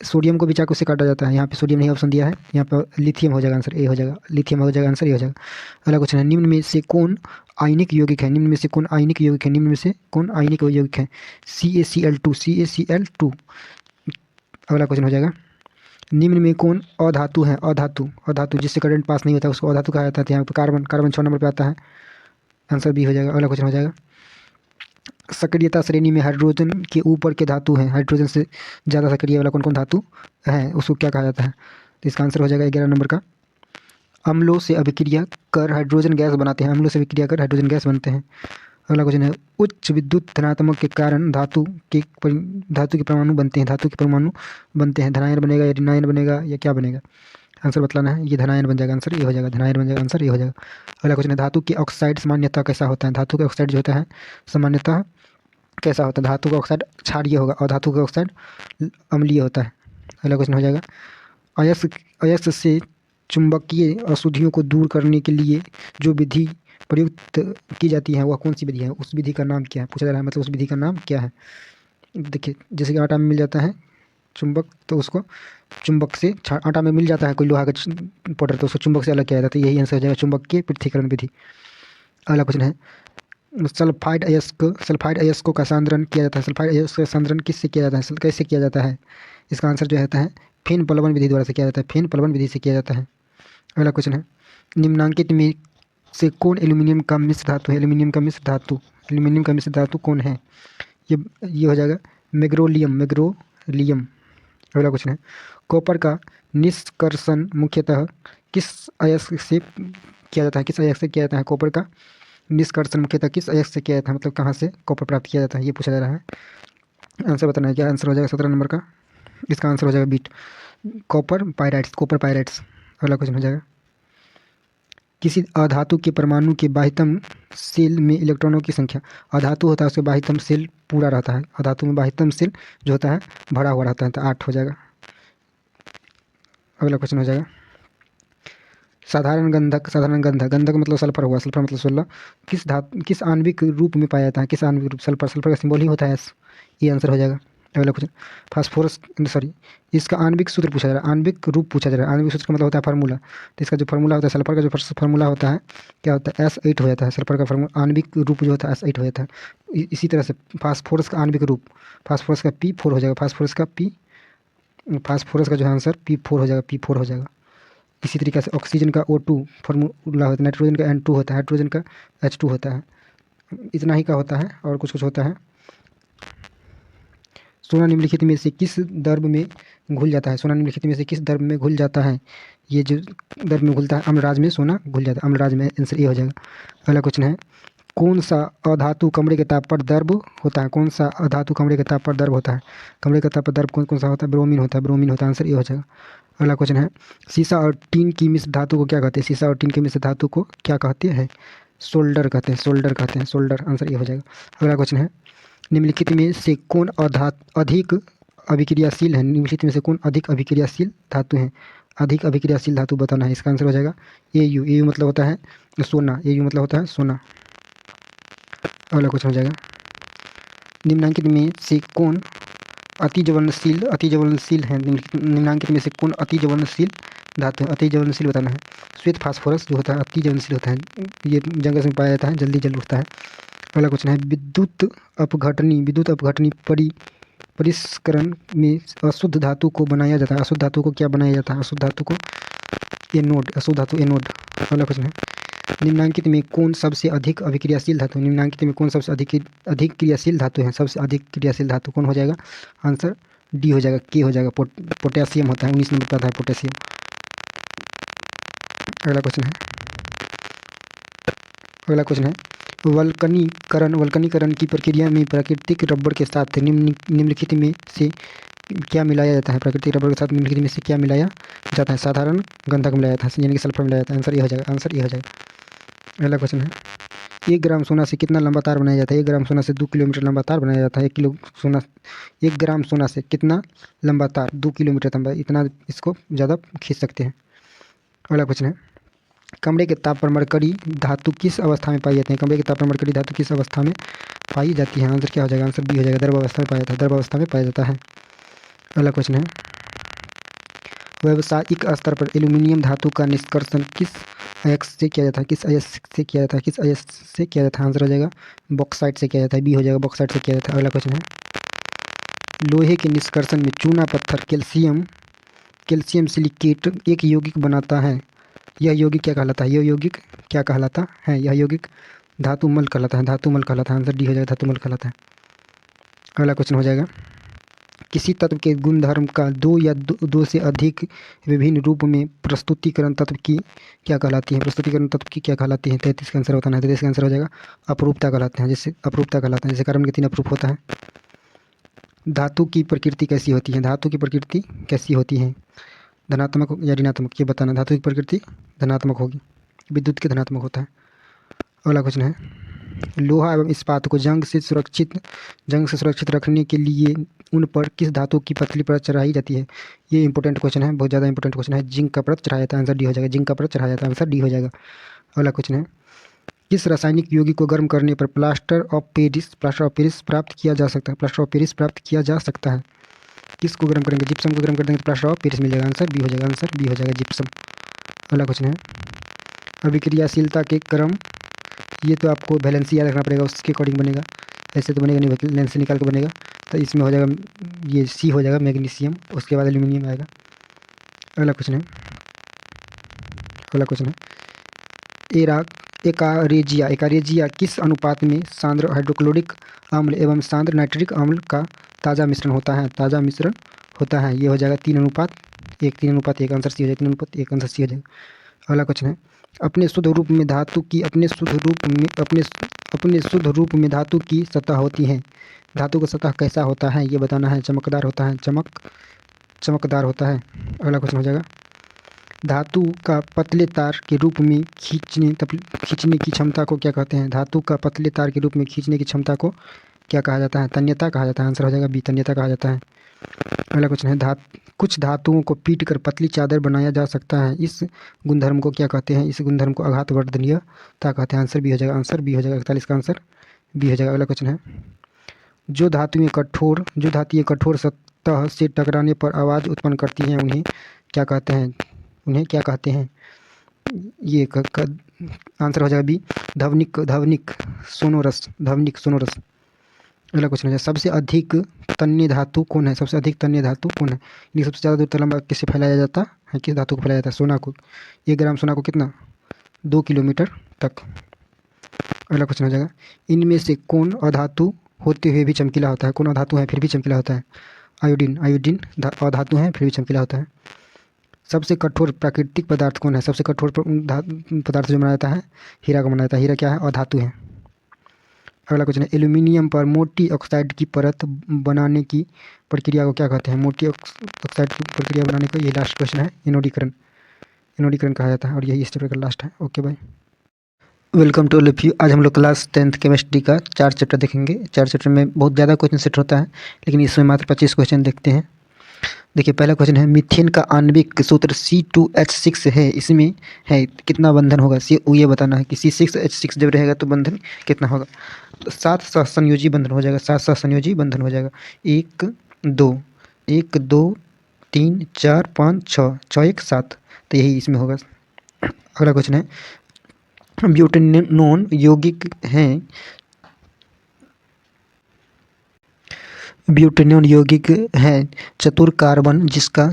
सोडियम को भी चाकू से काटा जाता है। यहाँ पे सोडियम नहीं ऑप्शन दिया है, यहाँ पर लिथियम हो जाएगा, आंसर ए हो जाएगा। लिथियम हो जाएगा, आंसर ए हो जाएगा। अगला क्वेश्चन है, निम्न में से कौन आयनिक यौगिक है? निम्न में से कौन आयनिक यौगिक है? निम्न में से कौन आयनिक यौगिक है? CaCl2, CaCl2। अगला क्वेश्चन हो जाएगा, निम्न में कौन अधातु है? अधातु जिससे करंट पास नहीं होता उसको अधातु कहा जाता है। यहाँ पर कार्बन 6 नंबर पे आता है। आंसर बी हो जाएगा। अगला क्वेश्चन हो जाएगा, सक्रियता श्रेणी में हाइड्रोजन के ऊपर के धातु हैं, हाइड्रोजन से ज़्यादा सक्रिय वाला कौन कौन धातु है उसको क्या कहा जाता है? तो इसका आंसर हो जाएगा 11 नंबर का, अम्लों से अभिक्रिया कर हाइड्रोजन गैस बनाते हैं। अम्लों से अभिक्रिया कर हाइड्रोजन गैस बनते हैं। अगला क्वेश्चन है, उच्च विद्युत धनात्मक के कारण धातु के परमाणु बनते हैं। धातु के परमाणु बनते हैं, धनायन बनेगा या ऋणायन बनेगा या क्या बनेगा? आंसर बतलाना है। ये धनायन बन जाएगा, आंसर ये हो जाएगा। धनायन बन जाएगा, आंसर ये हो जाएगा। अगला क्वेश्चन है, धातु के ऑक्साइड सामान्यतः कैसा होता है? धातु के ऑक्साइड जो होता है सामान्यतः कैसा होता है? धातु का ऑक्साइड क्षारीय होगा और धातु का ऑक्साइड अम्लीय होता है। अगला क्वेश्चन हो जाएगा, अयस्क से चुंबकीय अशुद्धियों को दूर करने के लिए जो विधि प्रयुक्त की जाती है वह कौन सी विधि है? उस विधि का नाम क्या है पूछा जा रहा है, मतलब उस विधि का नाम क्या है? देखिए जैसे कि आटा में मिल जाता है चुंबक, तो उसको चुंबक से आटा में मिल जाता है कोई लोहा का पाउडर, तो उसको चुंबक से अलग किया जाता है। यही आंसर हो जाएगा, चुंबकीय पृथक्करण विधि। अगला क्वेश्चन है, सल्फाइड अयस्कों का सांद्रण किया जाता है। सल्फाइड अयस्क का सांद्रण किससे किया जाता है? कैसे किया जाता है? इसका आंसर जो रहता है फेन प्लवन विधि द्वारा से किया जाता है। फेन प्लवन विधि से किया जाता है। अगला क्वेश्चन है, निम्नांकित में से कौन एल्यूमिनियम का मिश्र धातु है? एल्यूमिनियम का मिश्र धातु कौन है? ये हो जाएगा मैग्रोलियम। अगला क्वेश्चन है, कॉपर का निष्कर्षण मुख्यतः किस अयस्क से किया जाता है? किस अयस्क से किया जाता है? कॉपर का निष्कर्षण मुख्यतः किस अयस्क से किया जाता है, मतलब कहाँ से कॉपर प्राप्त किया जाता है, ये पूछा जा रहा है। आंसर बताना है। क्या आंसर हो जाएगा 17 नंबर का? इसका आंसर हो जाएगा बीट, कॉपर पायराइट्स, कॉपर पायराइट्स। अगला क्वेश्चन हो जाएगा, किसी अधातु के परमाणु के बाह्यतम शेल में इलेक्ट्रॉनों की संख्या, अधातु होता है उसका बाह्यतम शेल पूरा रहता है, अधातु में बाह्यतम शेल जो होता है भरा हुआ रहता है, तो 8 हो जाएगा। अगला क्वेश्चन हो जाएगा, साधारण गंधक, साधारण गंधक, गंधक मतलब सल्फर हुआ, सल्फर मतलब 16, किस आणविक रूप में पाया जाता है, किस आणविक रूप? सल्फर, सल्फर का सिंबल ही होता है एस, ये आंसर हो जाएगा। अगला क्वेश्चन, फास्फोरस, सॉरी, इसका आणविक सूत्र पूछा जा रहा है, आणविक रूप पूछा जा रहा है, आणविक सूत्र का मतलब होता है फार्मूला, तो इसका जो फार्मूला होता है सल्फर का, जो फार्मूला होता है क्या होता है, S8 हो जाता है, सल्फर का फार्मूला आणविक रूप जो होता है S8 हो जाता है। इसी तरह से फास्फोरस का आणविक रूप, फास्फोरस का P4 हो जाएगा, फास्फोरस का P, फास्फोरस का जो है आंसर P4 हो जाएगा, P4 हो जाएगा। इसी तरीके से ऑक्सीजन का O2 फार्मूला होता है, नाइट्रोजन का N2 होता है, हाइड्रोजन का H2 होता है। इतना ही का होता है और कुछ कुछ होता है। सोना निम्नलिखित में से किस द्रव्य में घुल जाता है, सोना निम्नलिखित में से किस द्रव्य में घुल जाता है? ये जो द्रव्य में घुलता है, अम्लराज में सोना घुल जाता है, अम्लराज में, आंसर ए हो जाएगा। अगला क्वेश्चन है, कौन सा अधातु कमरे के ताप पर द्रव होता है, कौन सा अधातु कमरे के ताप पर द्रव होता है? कमरे के ताप पर द्रव कौन कौन सा होता है? ब्रोमीन होता है, ब्रोमीन होता है, आंसर ए हो जाएगा। अगला क्वेश्चन है, सीसा और टीन की मिश्र धातु को क्या कहते हैं, सीसा और टीन की मिश्र धातु को क्या कहते हैं? सोल्डर कहते हैं, सोल्डर कहते हैं, सोल्डर, आंसर ए हो जाएगा। अगला क्वेश्चन है, निम्नलिखित में से कौन अधिक अभिक्रियाशील है, निम्नलिखित में से कौन अधिक अभिक्रियाशील धातु है? अधिक अभिक्रियाशील धातु बताना है, इसका आंसर हो जाएगा Au, Au मतलब होता है सोना, Au मतलब होता है सोना। अगला क्वेश्चन हो जाएगा, निम्नांकित में से कौन अति ज्वलनशील, अति ज्वलनशील है, निम्नांकित में से कौन अति ज्वलनशील धातु है? अति ज्वलनशील बताना है। श्वेत फास्फोरस जो होता है अति ज्वलनशील होता है, ये जंगल में पाया जाता है, जल्दी जल उठता है। अगला क्वेश्चन है, विद्युत अपघटनी परिष्करण में अशुद्ध धातु को बनाया जाता है, अशुद्ध धातु को क्या बनाया जाता है? अशुद्ध धातु को एनोड, अशुद्ध धातु एनोड। अगला क्वेश्चन है, निम्नांकित में कौन सबसे अधिक अभिक्रियाशील धातु, निम्नांकित में कौन सबसे अधिक क्रियाशील धातु है? सबसे अधिक क्रियाशील धातु कौन हो जाएगा? आंसर डी हो जाएगा, के हो जाएगा, पोटेशियम होता है, 19 नंबर पर आता है पोटेशियम। अगला क्वेश्चन है, अगला क्वेश्चन है, वल्कनीकरण की प्रक्रिया में प्राकृतिक रबर के साथ निम्नलिखित में से क्या मिलाया जाता है? प्राकृतिक रबर के साथ निम्नलिखित में से क्या मिलाया जाता है? साधारण गंधक मिलाया जाता है, यानी कि सल्फर मिलाया जाता है, आंसर ये हो जाएगा, आंसर ये हो जाएगा। अगला क्वेश्चन है, 1 ग्राम सोना से कितना लंबा तार बनाया जाता है? 1 ग्राम सोना से 2 किलोमीटर लंबा तार बनाया जाता है। 1 ग्राम सोना से कितना लंबा तार? 2 किलोमीटर लंबा, इतना इसको ज़्यादा खींच सकते हैं। अगला क्वेश्चन है, कमरे के ताप पर मरकरी धातु किस अवस्था में पाई जाती है? कमरे के ताप पर मरकरी धातु किस अवस्था में पाई जाती है? आंसर क्या हो जाएगा? आंसर बी हो जाएगा, द्रव अवस्था में पाया जाता है, द्रव अवस्था में पाया जाता है। अगला क्वेश्चन है, व्यावसायिक स्तर पर एल्यूमीनियम धातु का निष्कर्षण किस अयस्क से किया जाता है? किस अयस्क से किया जाता है? किस अयस्क से किया जाता है? आंसर हो जाएगा बॉक्साइट से किया जाता है, बी हो जाएगा, बॉक्साइट से किया जाता है। अगला क्वेश्चन है, लोहे के निष्कर्षण में चूना पत्थर कैल्शियम सिलिकेट एक यौगिक बनाता है, यह यौगिक क्या कहलाता है? यह यौगिक क्या कहलाता है? यह यौगिक धातुमल कहलाता है, धातुमल कहलाता है, आंसर डी हो जाएगा, धातुमल कहलाता है। अगला क्वेश्चन हो जाएगा, किसी तत्व के गुणधर्म का दो या दो से अधिक विभिन्न रूप में प्रस्तुतिकरण तत्व की क्या कहलाती है? प्रस्तुतिकरण तत्व की क्या कहलाती है? 33 का आंसर होता है, 33 का आंसर हो जाएगा अपरूपता कहलाते हैं, जैसे अपरूपता कहलाते हैं, जैसे कार्बन के 3 अपरूप होता है। धातु की प्रकृति कैसी होती है? धातु की प्रकृति कैसी होती है? धनात्मक या ऋणात्मक, ये बताना। धातु की प्रकृति धनात्मक होगी, विद्युत के धनात्मक होता है। अगला क्वेश्चन है, लोहा एवं इस्पात को जंग से सुरक्षित रखने के लिए उन पर किस धातु की पतली परत चढ़ाई जाती है? ये इंपॉर्टेंट क्वेश्चन है, बहुत ज़्यादा इंपॉर्टेंट क्वेश्चन है। जिंक का परत चढ़ाया जाता है, आंसर डी हो जाएगा, जिंक का परत चढ़ाया जाता है, आंसर डी हो जाएगा। अगला क्वेश्चन है, किस रासायनिक यौगिक को गर्म करने पर प्लास्टर ऑफ पेरिस प्राप्त किया जा सकता है? प्लास्टर ऑफ पेरिस प्राप्त किया जा सकता है। किसको गर्म करेंगे? जिप्सम को गर्म कर देंगे तो प्लास्टर ऑफ पेरिस मिल जाएगा, आंसर बी हो जाएगा, आंसर बी हो जाएगा, जिप्सम। अगला क्वेश्चन है, अभिक्रियाशीलता के क्रम, ये तो आपको वैलेंसी याद रखना पड़ेगा, उसके अकॉर्डिंग बनेगा, ऐसे तो बनेगा नहीं, वैलेंसी निकाल के बनेगा, तो इसमें हो जाएगा, ये सी हो जाएगा, मैग्नीशियम, उसके बाद एल्यूमिनियम आएगा। अगला क्वेश्चन है, अगला क्वेश्चन है, एकारेजिया किस अनुपात में सांद्र हाइड्रोक्लोरिक अम्ल एवं सांद्र नाइट्रिक अम्ल का ताज़ा मिश्रण होता है? ताज़ा मिश्रण होता है, ये हो जाएगा 3:1, 3:1, आंसर सी हो जाएगा, 3:1, आंसर सी हो जाएगा। अगला क्वेश्चन है, अपने शुद्ध रूप में धातु की अपने शुद्ध रूप में अपने शुद्ध रूप में धातु की सतह होती है। धातु का सतह कैसा होता है ये बताना है। चमकदार होता है, चमकदार होता है। अगला क्वेश्चन हो जाएगा, धातु का पतले तार के रूप में खींचने की क्षमता को क्या कहते हैं? धातु का पतले तार के रूप में खींचने की क्षमता को क्या कहा जाता है? तन्यता कहा जाता है। आंसर हो जाएगा बी, तन्यता कहा जाता है। अगला क्वेश्चन है, कुछ धातुओं को पीट कर पतली चादर बनाया जा सकता है, इस गुणधर्म को क्या कहते हैं? इस गुणधर्म को आघातवर्धनीयता कहते हैं। आंसर बी हो जाएगा। आंसर बी हो जाएगा। 41 का आंसर बी हो जाएगा। अगला क्वेश्चन है, जो धातुएं कठोर सतह से टकराने पर आवाज़ उत्पन्न करती हैं उन्हें क्या कहते हैं? उन्हें क्या कहते हैं? ये आंसर हो जाएगा बी, ध्वनिक सोनोरस। अगला क्वेश्चन है, सबसे अधिक तन्य धातु कौन है? सबसे अधिक तन्य धातु कौन है? यानी सबसे ज़्यादा दूर तलम्बा किससे फैलाया जाता है? किस धातु को फैलाया जाता है? सोना को। 1 ग्राम सोना को कितना? 2 किलोमीटर तक। अगला क्वेश्चन हो जाएगा, इनमें से कौन अधातु होते हुए भी चमकीला होता है? कौन अधातु है फिर भी चमकीला होता है? आयोडीन अधातु है फिर भी चमकीला होता है। सबसे कठोर प्राकृतिक पदार्थ कौन है? सबसे कठोर पदार्थ जो बनाया जाता है, हीरा का बनाया जाता है। हीरा क्या है? अधातु है। अगला क्वेश्चन है, एल्यूमिनियम पर मोटी ऑक्साइड की परत बनाने की प्रक्रिया को क्या कहते हैं? मोटी ऑक्साइड की प्रक्रिया बनाने का ये लास्ट क्वेश्चन है, एनोडीकरण कहा जाता है। और यही इस चैप्टर का लास्ट है। Okay bye, welcome to all of you. आज हम लोग क्लास 10th केमिस्ट्री का 4 चैप्टर देखेंगे। 4 चैप्टर में बहुत ज़्यादा क्वेश्चन सेट होता है, लेकिन इसमें मात्र 25 क्वेश्चन देखते हैं। देखिए, पहला क्वेश्चन है, मीथेन का आणविक सूत्र C2H6 है, इसमें है कितना बंधन होगा? ये बताना है कि C6H6 जब रहेगा तो बंधन कितना होगा? तो 7 सहसंयोजी बंधन हो जाएगा। 7 सहसंयोजी बंधन हो जाएगा। 1 2 1 2 3 4 5 6 6 1 7, तो यही इसमें होगा। अगला क्वेश्चन है, ब्यूटेनोन यौगिक हैं, ब्यूटेनोन यौगिक है चतुर कार्बन जिसका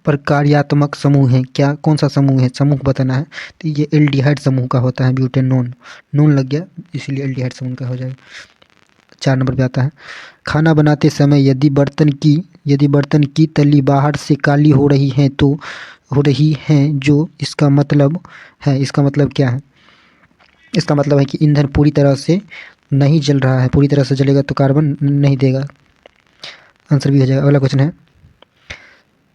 प्रकार्यात्मक समूह है। क्या, कौन सा समूह है? समूह बताना है। तो ये एल्डिहाइड समूह का होता है ब्यूटेनोन। नोन लग गया इसलिए एल्डिहाइड समूह का हो जाएगा। 4 नंबर पे आता है, खाना बनाते समय यदि बर्तन की तली बाहर से काली हो रही है जो इसका मतलब है, इसका मतलब क्या है? इसका मतलब है कि ईंधन पूरी तरह से नहीं जल रहा है। पूरी तरह से जलेगा तो कार्बन नहीं देगा। आंसर भी हो जाएगा। अगला क्वेश्चन है,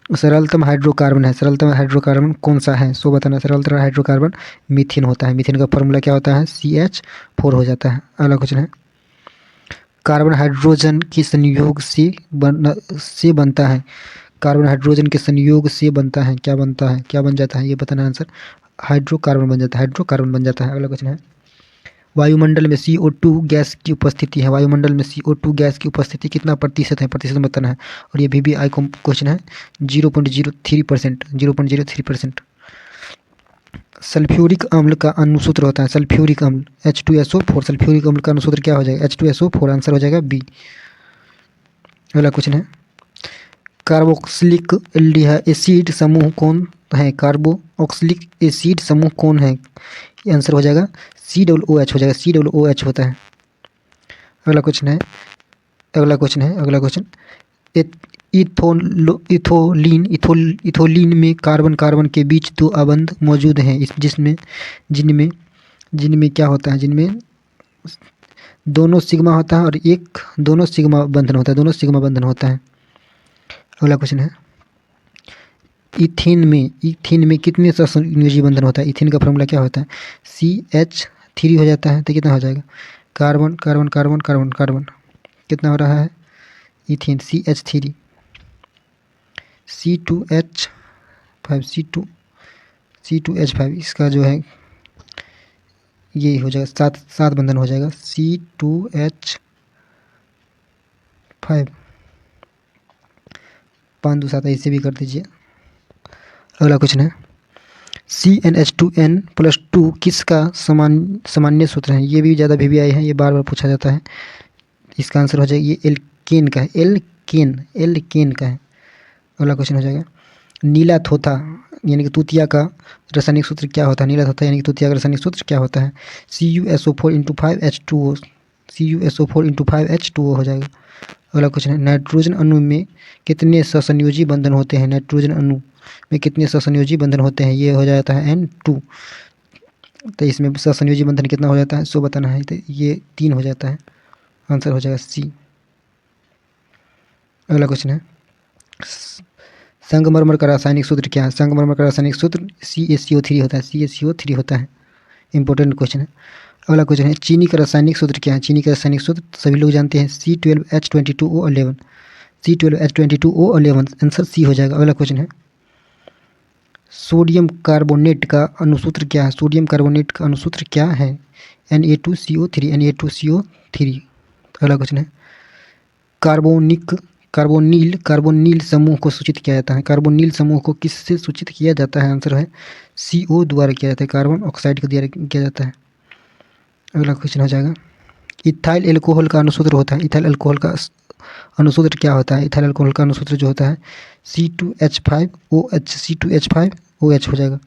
सरलतम हाइड्रोकार्बन है, सरलतम हाइड्रोकार्बन कौन सा है? सो बताना। सरलतम हाइड्रोकार्बन मीथेन होता है। मीथेन का फॉर्मूला क्या होता है? CH4 हो जाता है। अगला क्वेश्चन है, कार्बन हाइड्रोजन के संयोग से बनता है। कार्बन हाइड्रोजन के संयोग से बनता है, क्या बनता है, क्या बन जाता है? ये बताना। आंसर हाइड्रोकार्बन बन जाता है। हाइड्रोकार्बन बन जाता है। अगला क्वेश्चन है, वायुमंडल में CO2 गैस की उपस्थिति है, वायुमंडल में CO2 गैस की उपस्थिति कितना प्रतिशत है? प्रतिशत बताना है। और ये VBI क्वेश्चन है। 0.03%, 0.03%। सल्फ्यूरिक अम्ल का अनुसूत्र होता है, सल्फ्यूरिक अम्ल H2SO4। सल्फ्यूरिक अम्ल का अनुसूत्र क्या हो जाएगा? H2SO4। आंसर हो जाएगा बी। अगला क्वेश्चन है, कार्बोक्सिलिक एसिड समूह कौन है? कार्बोक्सिलिक एसिड समूह कौन है? आंसर हो जाएगा COOH हो जाएगा। COOH होता है। अगला क्वेश्चन है, अगला क्वेश्चन, इथोलीन में कार्बन के बीच 2 अबंध मौजूद हैं, जिनमें क्या होता है? जिनमें दोनों सिग्मा होता है और एक दोनों सिग्मा बंधन होता है, दोनों सिग्मा बंधन होता है। अगला क्वेश्चन है, इथेन में कितने सहसंयोजी बंधन होता है? इथेन का फॉर्मूला क्या होता है? CH3 हो जाता है। तो कितना हो जाएगा? Carbon carbon carbon carbon carbon, कितना हो रहा है? इथेन CH3 C2H5 C2H5, इसका जो है ये हो जाएगा 7 बंधन हो जाएगा। C2H5 5 2 7, इसे भी कर दीजिए। अगला क्वेश्चन है, CnH2n+2 किसका सामान्य सूत्र है? ये भी ज़्यादा VBI है, ये बार बार पूछा जाता है। इसका आंसर हो जाएगा ये एल्केन का है, एल्केन का है। अगला क्वेश्चन हो जाएगा, नीला थोथा यानी कि तूतिया का रासायनिक सूत्र क्या होता है? नीला थोथा यानी कि तूतिया का रासायनिक सूत्र क्या होता है? CuSO4 5H2O हो जाएगा। अगला क्वेश्चन है, नाइट्रोजन अणु में कितने सहसंयोजी बंधन होते हैं? नाइट्रोजन अणु में कितने सहसंयोजी बंधन होते हैं? ये हो जाता है N2। तो इसमें सहसंयोजी बंधन कितना हो जाता है 100 बताना है, तो ये 3 हो जाता है, आंसर हो जाएगा सी। अगला क्वेश्चन है संगमरमर का रासायनिक सूत्र क्या है? संगमरमर का रासायनिक सूत्र CaCO3 होता है, CaCO3 होता है। इंपॉर्टेंट क्वेश्चन है। अगला क्वेश्चन है चीनी का रासायनिक सूत्र क्या है? चीनी का रासायनिक सूत्र सभी लोग जानते हैं, C12H22O11, C12H22O11, आंसर सी हो जाएगा। अगला क्वेश्चन है सोडियम कार्बोनेट का अणुसूत्र क्या है? सोडियम कार्बोनेट का अणुसूत्र क्या है? Na2CO3, Na2CO3। अगला क्वेश्चन है कार्बोनिल समूह को सूचित किया जाता है। कार्बोनिल समूह को किससे सूचित किया जाता है? आंसर है CO द्वारा किया जाता है, कार्बन ऑक्साइड के द्वारा किया जाता है। अगला क्वेश्चन हो जाएगा इथाइल एल्कोहल का अणुसूत्र होता है। इथाइल एल्कोहल का अणुसूत्र क्या होता है? इथाइल एल्कोहल का अणुसूत्र जो होता है C2H5OH, C2H5OH हो जाएगा।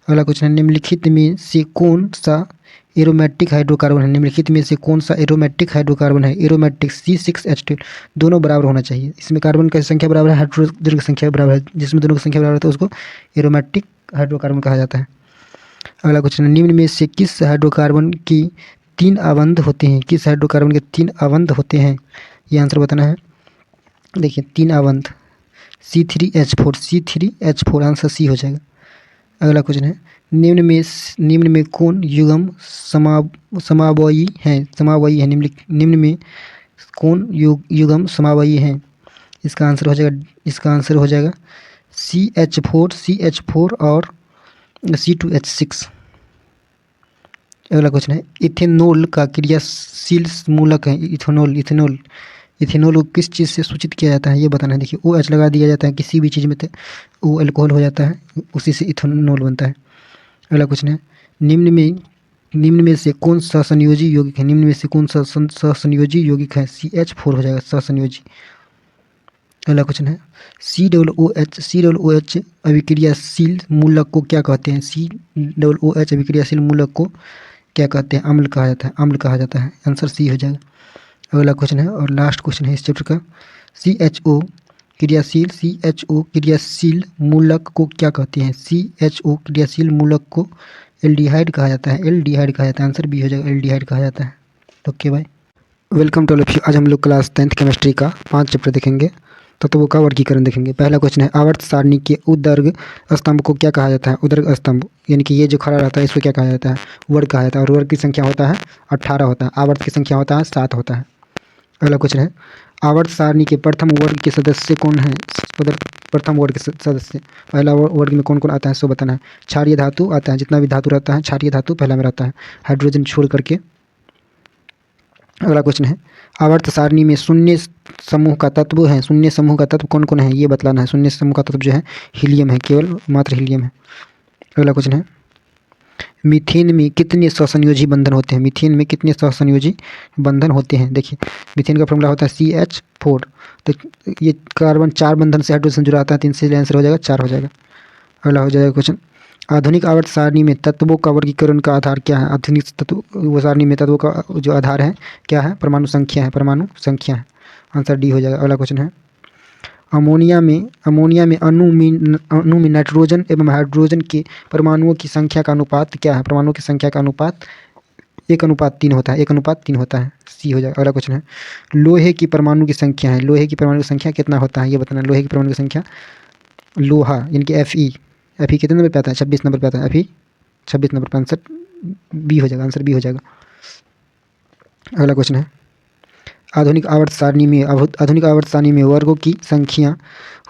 अगला क्वेश्चन है निम्नलिखित में से कौन सा एरोमेटिक हाइड्रोकार्बन है? निम्नलिखित में से कौन सा एरोमेटिक हाइड्रोकार्बन है? एरोमेटिक C6H12 दोनों बराबर होना चाहिए। इसमें कार्बन की संख्या बराबर है, हाइड्रोजन की संख्या बराबर है, जिसमें दोनों की संख्या बराबर है उसको एरोमेटिक हाइड्रोकार्बन कहा जाता है। अगला क्वेश्चन है निम्न में से किस हाइड्रोकार्बन की 3 आबंध होते हैं? किस हाइड्रोकार्बन के 3 आबंध होते हैं? ये आंसर बताना है। देखिए 3 आबंध C3H4, आंसर सी हो जाएगा। अगला क्वेश्चन है निम्न में कौन युग्म समावयी है? निम्न में कौन युग्म समावयी है? इसका आंसर हो जाएगा CH4 और C2H6। अगला क्वेश्चन है इथेनॉल का क्रियाशील मूलक है। इथेनॉल को किस चीज़ से सूचित किया जाता है? ये बताना है। देखिए OH लगा दिया जाता है किसी भी चीज़ में, तो वो अल्कोहल हो जाता है, उसी से इथेनॉल बनता है। अगला क्वेश्चन है निम्न में से कौन सा संयोजी यौगिक है? निम्न में से कौन सा सहसंयोजी यौगिक है? CH4 हो जाएगा सहसंयोजी। अगला क्वेश्चन है COOH अभिक्रियाशील मूलक को क्या कहते हैं? COOH अभिक्रियाशील मूलक को क्या कहते हैं? अम्ल कहा जाता है, आंसर सी हो जाएगा। अगला क्वेश्चन है और लास्ट क्वेश्चन है इस चैप्टर का CHO क्रियाशील मूलक को क्या कहते हैं? CHO क्रियाशील मूलक को एल्डिहाइड कहा जाता है, आंसर बी हो जाएगा, एल्डिहाइड कहा जाता है। ओके भाई, welcome to all of you. आज हम लोग क्लास 10th केमिस्ट्री का 5 चैप्टर देखेंगे, तत्वों का वर्गीकरण देखेंगे। पहला क्वेश्चन है आवर्त सारणी के उदर्ग स्तंभ को क्या कहा जाता है? उदर्ग स्तंभ यानी कि ये जो खड़ा रहता है इसको क्या कहा जाता है? वर्ग कहा जाता है, और वर्ग की संख्या होता है 18 होता है, आवर्त की संख्या होता है 7 होता है। अगला क्वेश्चन है आवर्त सारणी के प्रथम वर्ग के सदस्य कौन है? प्रथम वर्ग के सदस्य पहला वर्ग में कौन कौन आता है सो बताना है। क्षारीय धातु आता है, जितना भी धातु रहता है क्षारीय धातु पहला में रहता है, हाइड्रोजन छोड़ करके। अगला क्वेश्चन है आवर्त सारणी में शून्य समूह का तत्व है, शून्य समूह का तत्व कौन कौन है ये बतलाना है। शून्य समूह का तत्व जो है हीलियम है, केवल मात्र हीलियम है। अगला क्वेश्चन है मीथेन में कितने सहसंयोजी बंधन होते हैं? मीथेन में कितने सहसंयोजी बंधन होते हैं? देखिए मीथेन का फॉर्मूला होता है CH4, तो ये कार्बन 4 बंधन से हाइड्रोजन जुड़ा आता है, 3 से आंसर हो जाएगा 4 हो जाएगा। अगला हो जाएगा क्वेश्चन आधुनिक आवर्त सारणी में तत्वों का वर्गीकरण का आधार क्या है? आधुनिक तत्व सारणी में तत्वों का जो आधार है क्या है? परमाणु संख्या है, आंसर डी हो जाएगा। अगला क्वेश्चन है अमोनिया में अणु में नाइट्रोजन एवं हाइड्रोजन के परमाणुओं की संख्या का अनुपात क्या है? परमाणुओं की संख्या का अनुपात 1:3 होता है, 1:3 होता है, सी हो जाएगा। अगला क्वेश्चन है लोहे की परमाणु की संख्या है, लोहे की परमाणु की संख्या कितना होता है ये बताना। लोहे की परमाणु की संख्या लोहा यानी कि Fe कितने नंबर पे आता है? 26 नंबर पे आता है, Fe 26 नंबर पर, आंसर बी हो जाएगा, आंसर बी हो जाएगा। अगला क्वेश्चन है आधुनिक आवर्त सारणी में वर्गों की संख्या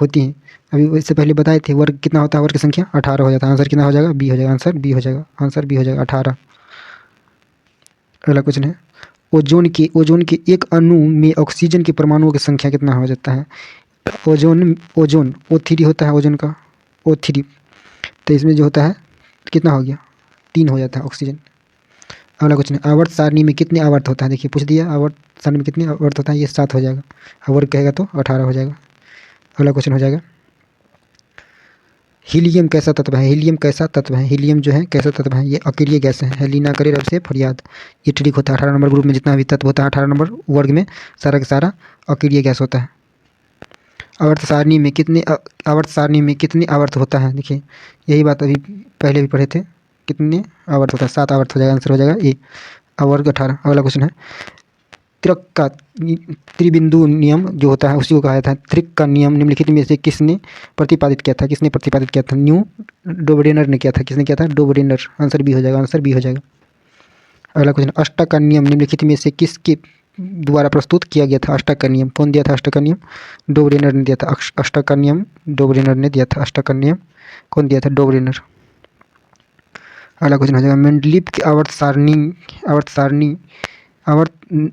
होती हैं। अभी इससे पहले बताए थे वर्ग कितना होता है, वर्ग की संख्या 18 हो जाता है, आंसर कितना हो जाएगा? बी हो जाएगा, आंसर बी हो जाएगा, 18। अगला क्वेश्चन है ओजोन के एक अणु में ऑक्सीजन के परमाणुओं की संख्या कितना हो जाता है? ओजोन O3 होता है, ओजोन का O3, तो इसमें जो होता है कितना हो गया? 3 हो जाता है ऑक्सीजन। अगला क्वेश्चन है आवर्त सारणी में कितने आवर्त होता है? देखिए पूछ दिया आवर्त सारणी में कितने आवर्त होता है, ये 7 हो जाएगा, वर्ग कहेगा तो 18 हो जाएगा। अगला क्वेश्चन हो जाएगा हीलियम कैसा तत्व है? हीलियम जो है कैसा तत्व है? ये अक्रिय गैस है, हेलिना करे रब से फरियाद, ये ठीक होता है। 18 नंबर ग्रुप में जितना भी तत्व होता है 18 नंबर वर्ग में सारा का सारा अक्रिय गैस होता है। आवर्त सारणी में कितने आवर्त होता है? देखिए यही बात अभी पहले भी पढ़े थे, कितने आवर्त होता है? 7 आवर्त हो जाएगा, आंसर हो जाएगा ए। अवर्ग 18। अगला क्वेश्चन है, त्रिक का त्रिबिंदु नियम जो होता है उसी को कहा जाता है। त्रिक का नियम निम्नलिखित में से किसने प्रतिपादित किया था? किसने प्रतिपादित किया था? न्यू डोबरेनर ने किया था। किसने किया था? डोबरेनर। आंसर बी हो जाएगा, आंसर बी हो जाएगा। अगला क्वेश्चन, अष्टक का नियम निम्नलिखित में से किसके द्वारा प्रस्तुत किया गया था? अष्टक का नियम कौन दिया था? अष्टक का नियम डोबरेनर ने दिया था। अष्टक का नियम डोबरेनर ने दिया था। अष्टक का नियम कौन दिया था? डोबरेनर। अगला क्वेश्चन हो जाएगा, मेंडलीफ की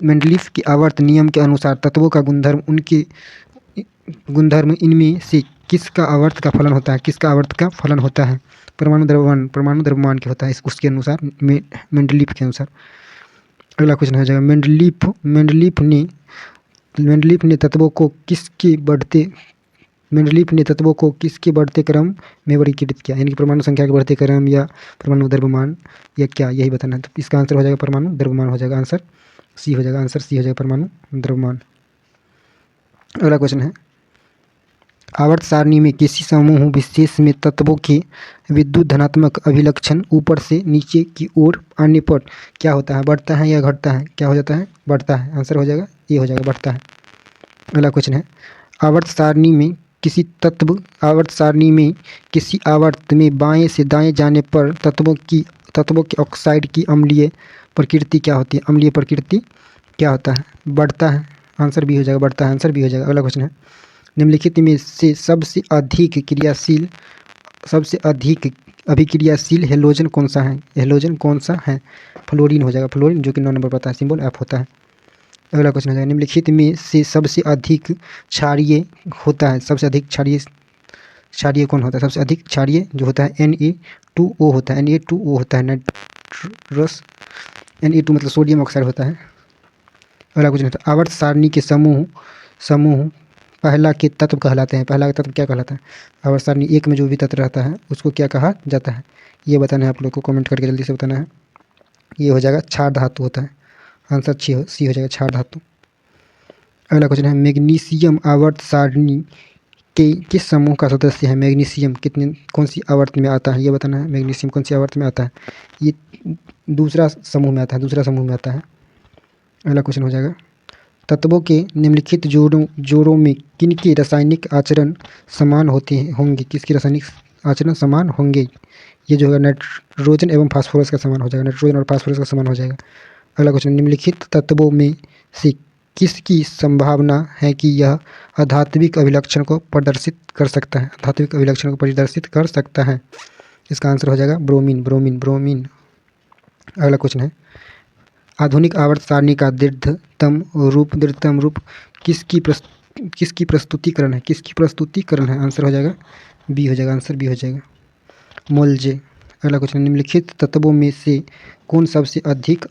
मेंडलीफ की आवर्त नियम के अनुसार तत्वों का गुणधर्म उनके गुणधर्म इनमें से किसका आवर्त का फलन होता है? किसका आवर्त का फलन होता है? परमाणु द्रव्यमान के होता है उसके अनुसार, मेंडलीफ के अनुसार। अगला क्वेश्चन हो जाएगा, मेंडलीफ ने तत्वों को किसके बढ़ते क्रम में वर्गीकृत किया? यानी कि परमाणु संख्या के बढ़ते क्रम या परमाणु द्रव्यमान या क्या, यही बताना है। तो इसका आंसर हो जाएगा परमाणु द्रव्यमान हो जाएगा, आंसर सी हो जाएगा, आंसर सी हो जाएगा, परमाणु द्रव्यमान। अगला क्वेश्चन है, आवर्त सारणी में किसी समूह विशेष में तत्वों के विद्युत धनात्मक अभिलक्षण ऊपर से नीचे की ओर आने पर क्या होता है? बढ़ता है या घटता है? क्या हो जाता है? बढ़ता है। आंसर हो जाएगा ये हो जाएगा, बढ़ता है। अगला क्वेश्चन है, आवर्त सारणी में किसी आवर्त में बाएं से दाएं जाने पर तत्वों के ऑक्साइड की अम्लीय प्रकृति क्या होती है? अम्लीय प्रकृति क्या होता है? बढ़ता है। आंसर भी हो जाएगा, बढ़ता है, आंसर भी हो जाएगा। अगला क्वेश्चन है, निम्नलिखित में से सबसे अधिक अभिक्रियाशील हेलोजन कौन सा है? हेलोजन कौन सा है? फ्लोरीन हो जाएगा, फ्लोरीन, जो कि 9 नंबर पर आता है, सिंबल एफ होता है। अगला क्वेश्चन हो जाएगा, निम्नलिखित में से सबसे अधिक क्षारीय होता है? सबसे अधिक क्षारीय कौन होता है? सबसे अधिक क्षारीय जो होता है Na2O होता है, Na2O होता है, नाइट्रस Na2 मतलब सोडियम ऑक्साइड होता है। अगला क्वेश्चन होता है, आवर्त सारणी के समूह पहला के तत्व कहलाते हैं। पहला का तत्व क्या कहलाता है? आवर्त सारणी 1 में जो भी तत्व रहता है उसको क्या कहा जाता है? ये बताना है आप लोग को, कमेंट करके जल्दी से बताना है। ये हो जाएगा क्षार धातु होता है, आंसर सी हो जाएगा, क्षार धातु। अगला क्वेश्चन है, मैग्नीशियम आवर्त सारणी के किस समूह का सदस्य है? मैग्नीशियम कौन सी आवर्त में आता है? ये बताना है, मैग्नीशियम कौन सी आवर्त में आता है? ये दूसरा समूह में आता है, अगला क्वेश्चन हो जाएगा, तत्वों के निम्नलिखित जोड़ों में किनके रासायनिक आचरण समान होंगे? किसके रासायनिक आचरण समान होंगे? ये जो है नाइट्रोजन एवं फास्फोरस का समान हो जाएगा, नाइट्रोजन और फास्फोरस का समान हो जाएगा। अगला क्वेश्चन, निम्नलिखित तत्वों में से किसकी संभावना है कि यह आधात्विक अभिलक्षण को प्रदर्शित कर सकता है? आधात्विक अभिलक्षण को प्रदर्शित कर सकता है। इसका आंसर हो जाएगा ब्रोमीन। अगला क्वेश्चन है, आधुनिक आवर्त सारणी का दृढ़तम रूप किसकी प्रस्तुतिकरण है? आंसर हो जाएगा बी हो जाएगा, आंसर बी हो जाएगा, मोल्जे। अगला क्वेश्चन, निम्नलिखित तत्वों में से कौन सबसे अधिक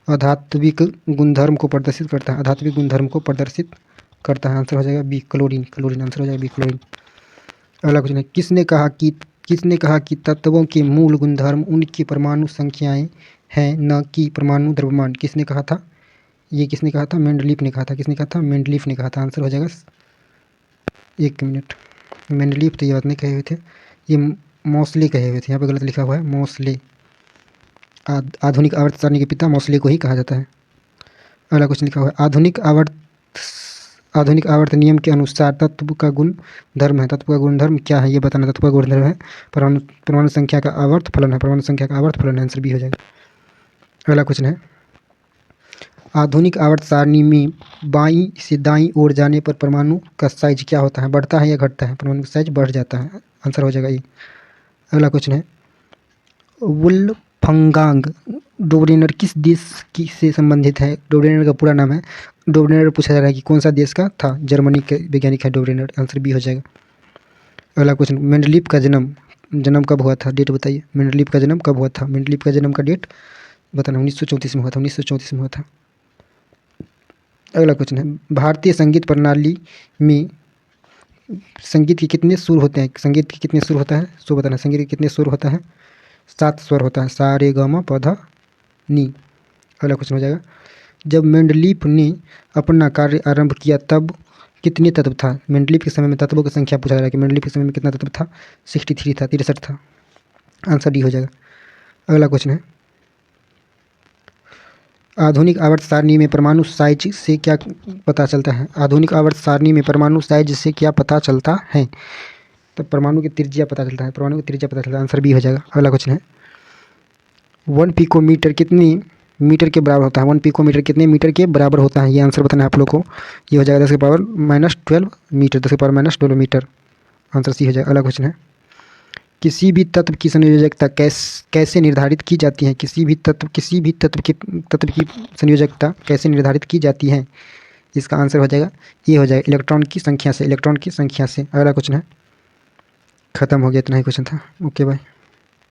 आधात्विक गुणधर्म को प्रदर्शित करता है? आधात्विक गुणधर्म को प्रदर्शित करता है, आंसर हो जाएगा बी, क्लोरीन, आंसर हो जाएगा बी, क्लोरीन। अगला क्वेश्चन है, किसने कहा कि तत्वों के मूल गुणधर्म उनकी परमाणु संख्याएं हैं, न कि परमाणु द्रव्यमान? किसने कहा था? ये किसने कहा था? मेंडलीफ ने कहा था। किसने कहा था? मेंडलीफ ने कहा था। आंसर हो जाएगा, एक मिनट, मेंडलीफ तो ये बात नहीं कहे हुए थे, ये मोस्ले कहे हुए थे, यहाँ पे गलत लिखा हुआ है, मोस्ले। आधुनिक आवर्त सारणी के पिता मोस्ले को ही कहा जाता है। अगला क्वेश्चन लिखा हुआ है, आधुनिक आवर्त नियम के अनुसार तत्व का गुणधर्म क्या है? ये बताना। तत्व का गुणधर्म है परमाणु संख्या का आवर्त फलन है, आंसर बी हो जाएगा। अगला क्वेश्चन है, आधुनिक आवर्त सारणी में बाईं से दाईं ओर जाने पर परमाणु का साइज क्या होता है? बढ़ता है या घटता है? परमाणु का साइज बढ़ जाता है, आंसर हो जाएगा ये। अगला क्वेश्चन है, वुल्फगांग डोबरेनर किस देश से संबंधित है? डोबरेनर का पूरा नाम है, डोबरेनर पूछा जा रहा है कि कौन सा देश का था? जर्मनी के वैज्ञानिक है डोबरेनर, आंसर बी हो जाएगा। अगला क्वेश्चन, मेंडलीफ का जन्म कब हुआ था? डेट बताइए, मेंडलीफ का जन्म कब हुआ था? मेंडलीफ का जन्म का डेट बताना। 1934 में हुआ था, 1934 में हुआ था। अगला क्वेश्चन है, भारतीय संगीत प्रणाली में संगीत के कितने सुर होते हैं? सो बताना, संगीत के कितने सुर होता है? 7 स्वर होता है, सा रे ग म प ध नी। अगला क्वेश्चन हो जाएगा, जब मेंडलीफ ने अपना कार्य आरंभ किया तब कितने तत्व था? मेंडलीफ के समय में तत्वों की संख्या पूछा जा रहा है कि मेंडलीफ के समय में कितना तत्व था? 63 था, 63 था। आंसर डी हो जाएगा। अगला क्वेश्चन है, आधुनिक आवर्त सारणी में परमाणु साइज से क्या पता चलता है? आधुनिक आवर्त सारणी में परमाणु साइज से क्या पता चलता है? तो परमाणु की त्रिज्या पता चलता है, परमाणु की त्रिज्या पता चलता है। आंसर बी हो जाएगा। अगला क्वेश्चन है, 1 पिकोमीटर कितनी मीटर के बराबर होता है? 1 पिकोमीटर कितने मीटर के बराबर होता है? ये आंसर बताना है आप लोग को। ये हो जाएगा 10⁻12 मीटर, 10⁻12 मीटर। आंसर सी हो जाएगा। अगला क्वेश्चन है, किसी भी तत्व की संयोजकता कैसे निर्धारित की जाती है? किसी भी तत्व की संयोजकता कैसे निर्धारित की जाती है? इसका आंसर हो जाएगा, ये हो जाएगा इलेक्ट्रॉन की संख्या से, इलेक्ट्रॉन की संख्या से। अगला क्वेश्चन है, खत्म हो गया, इतना ही क्वेश्चन था। Okay bye.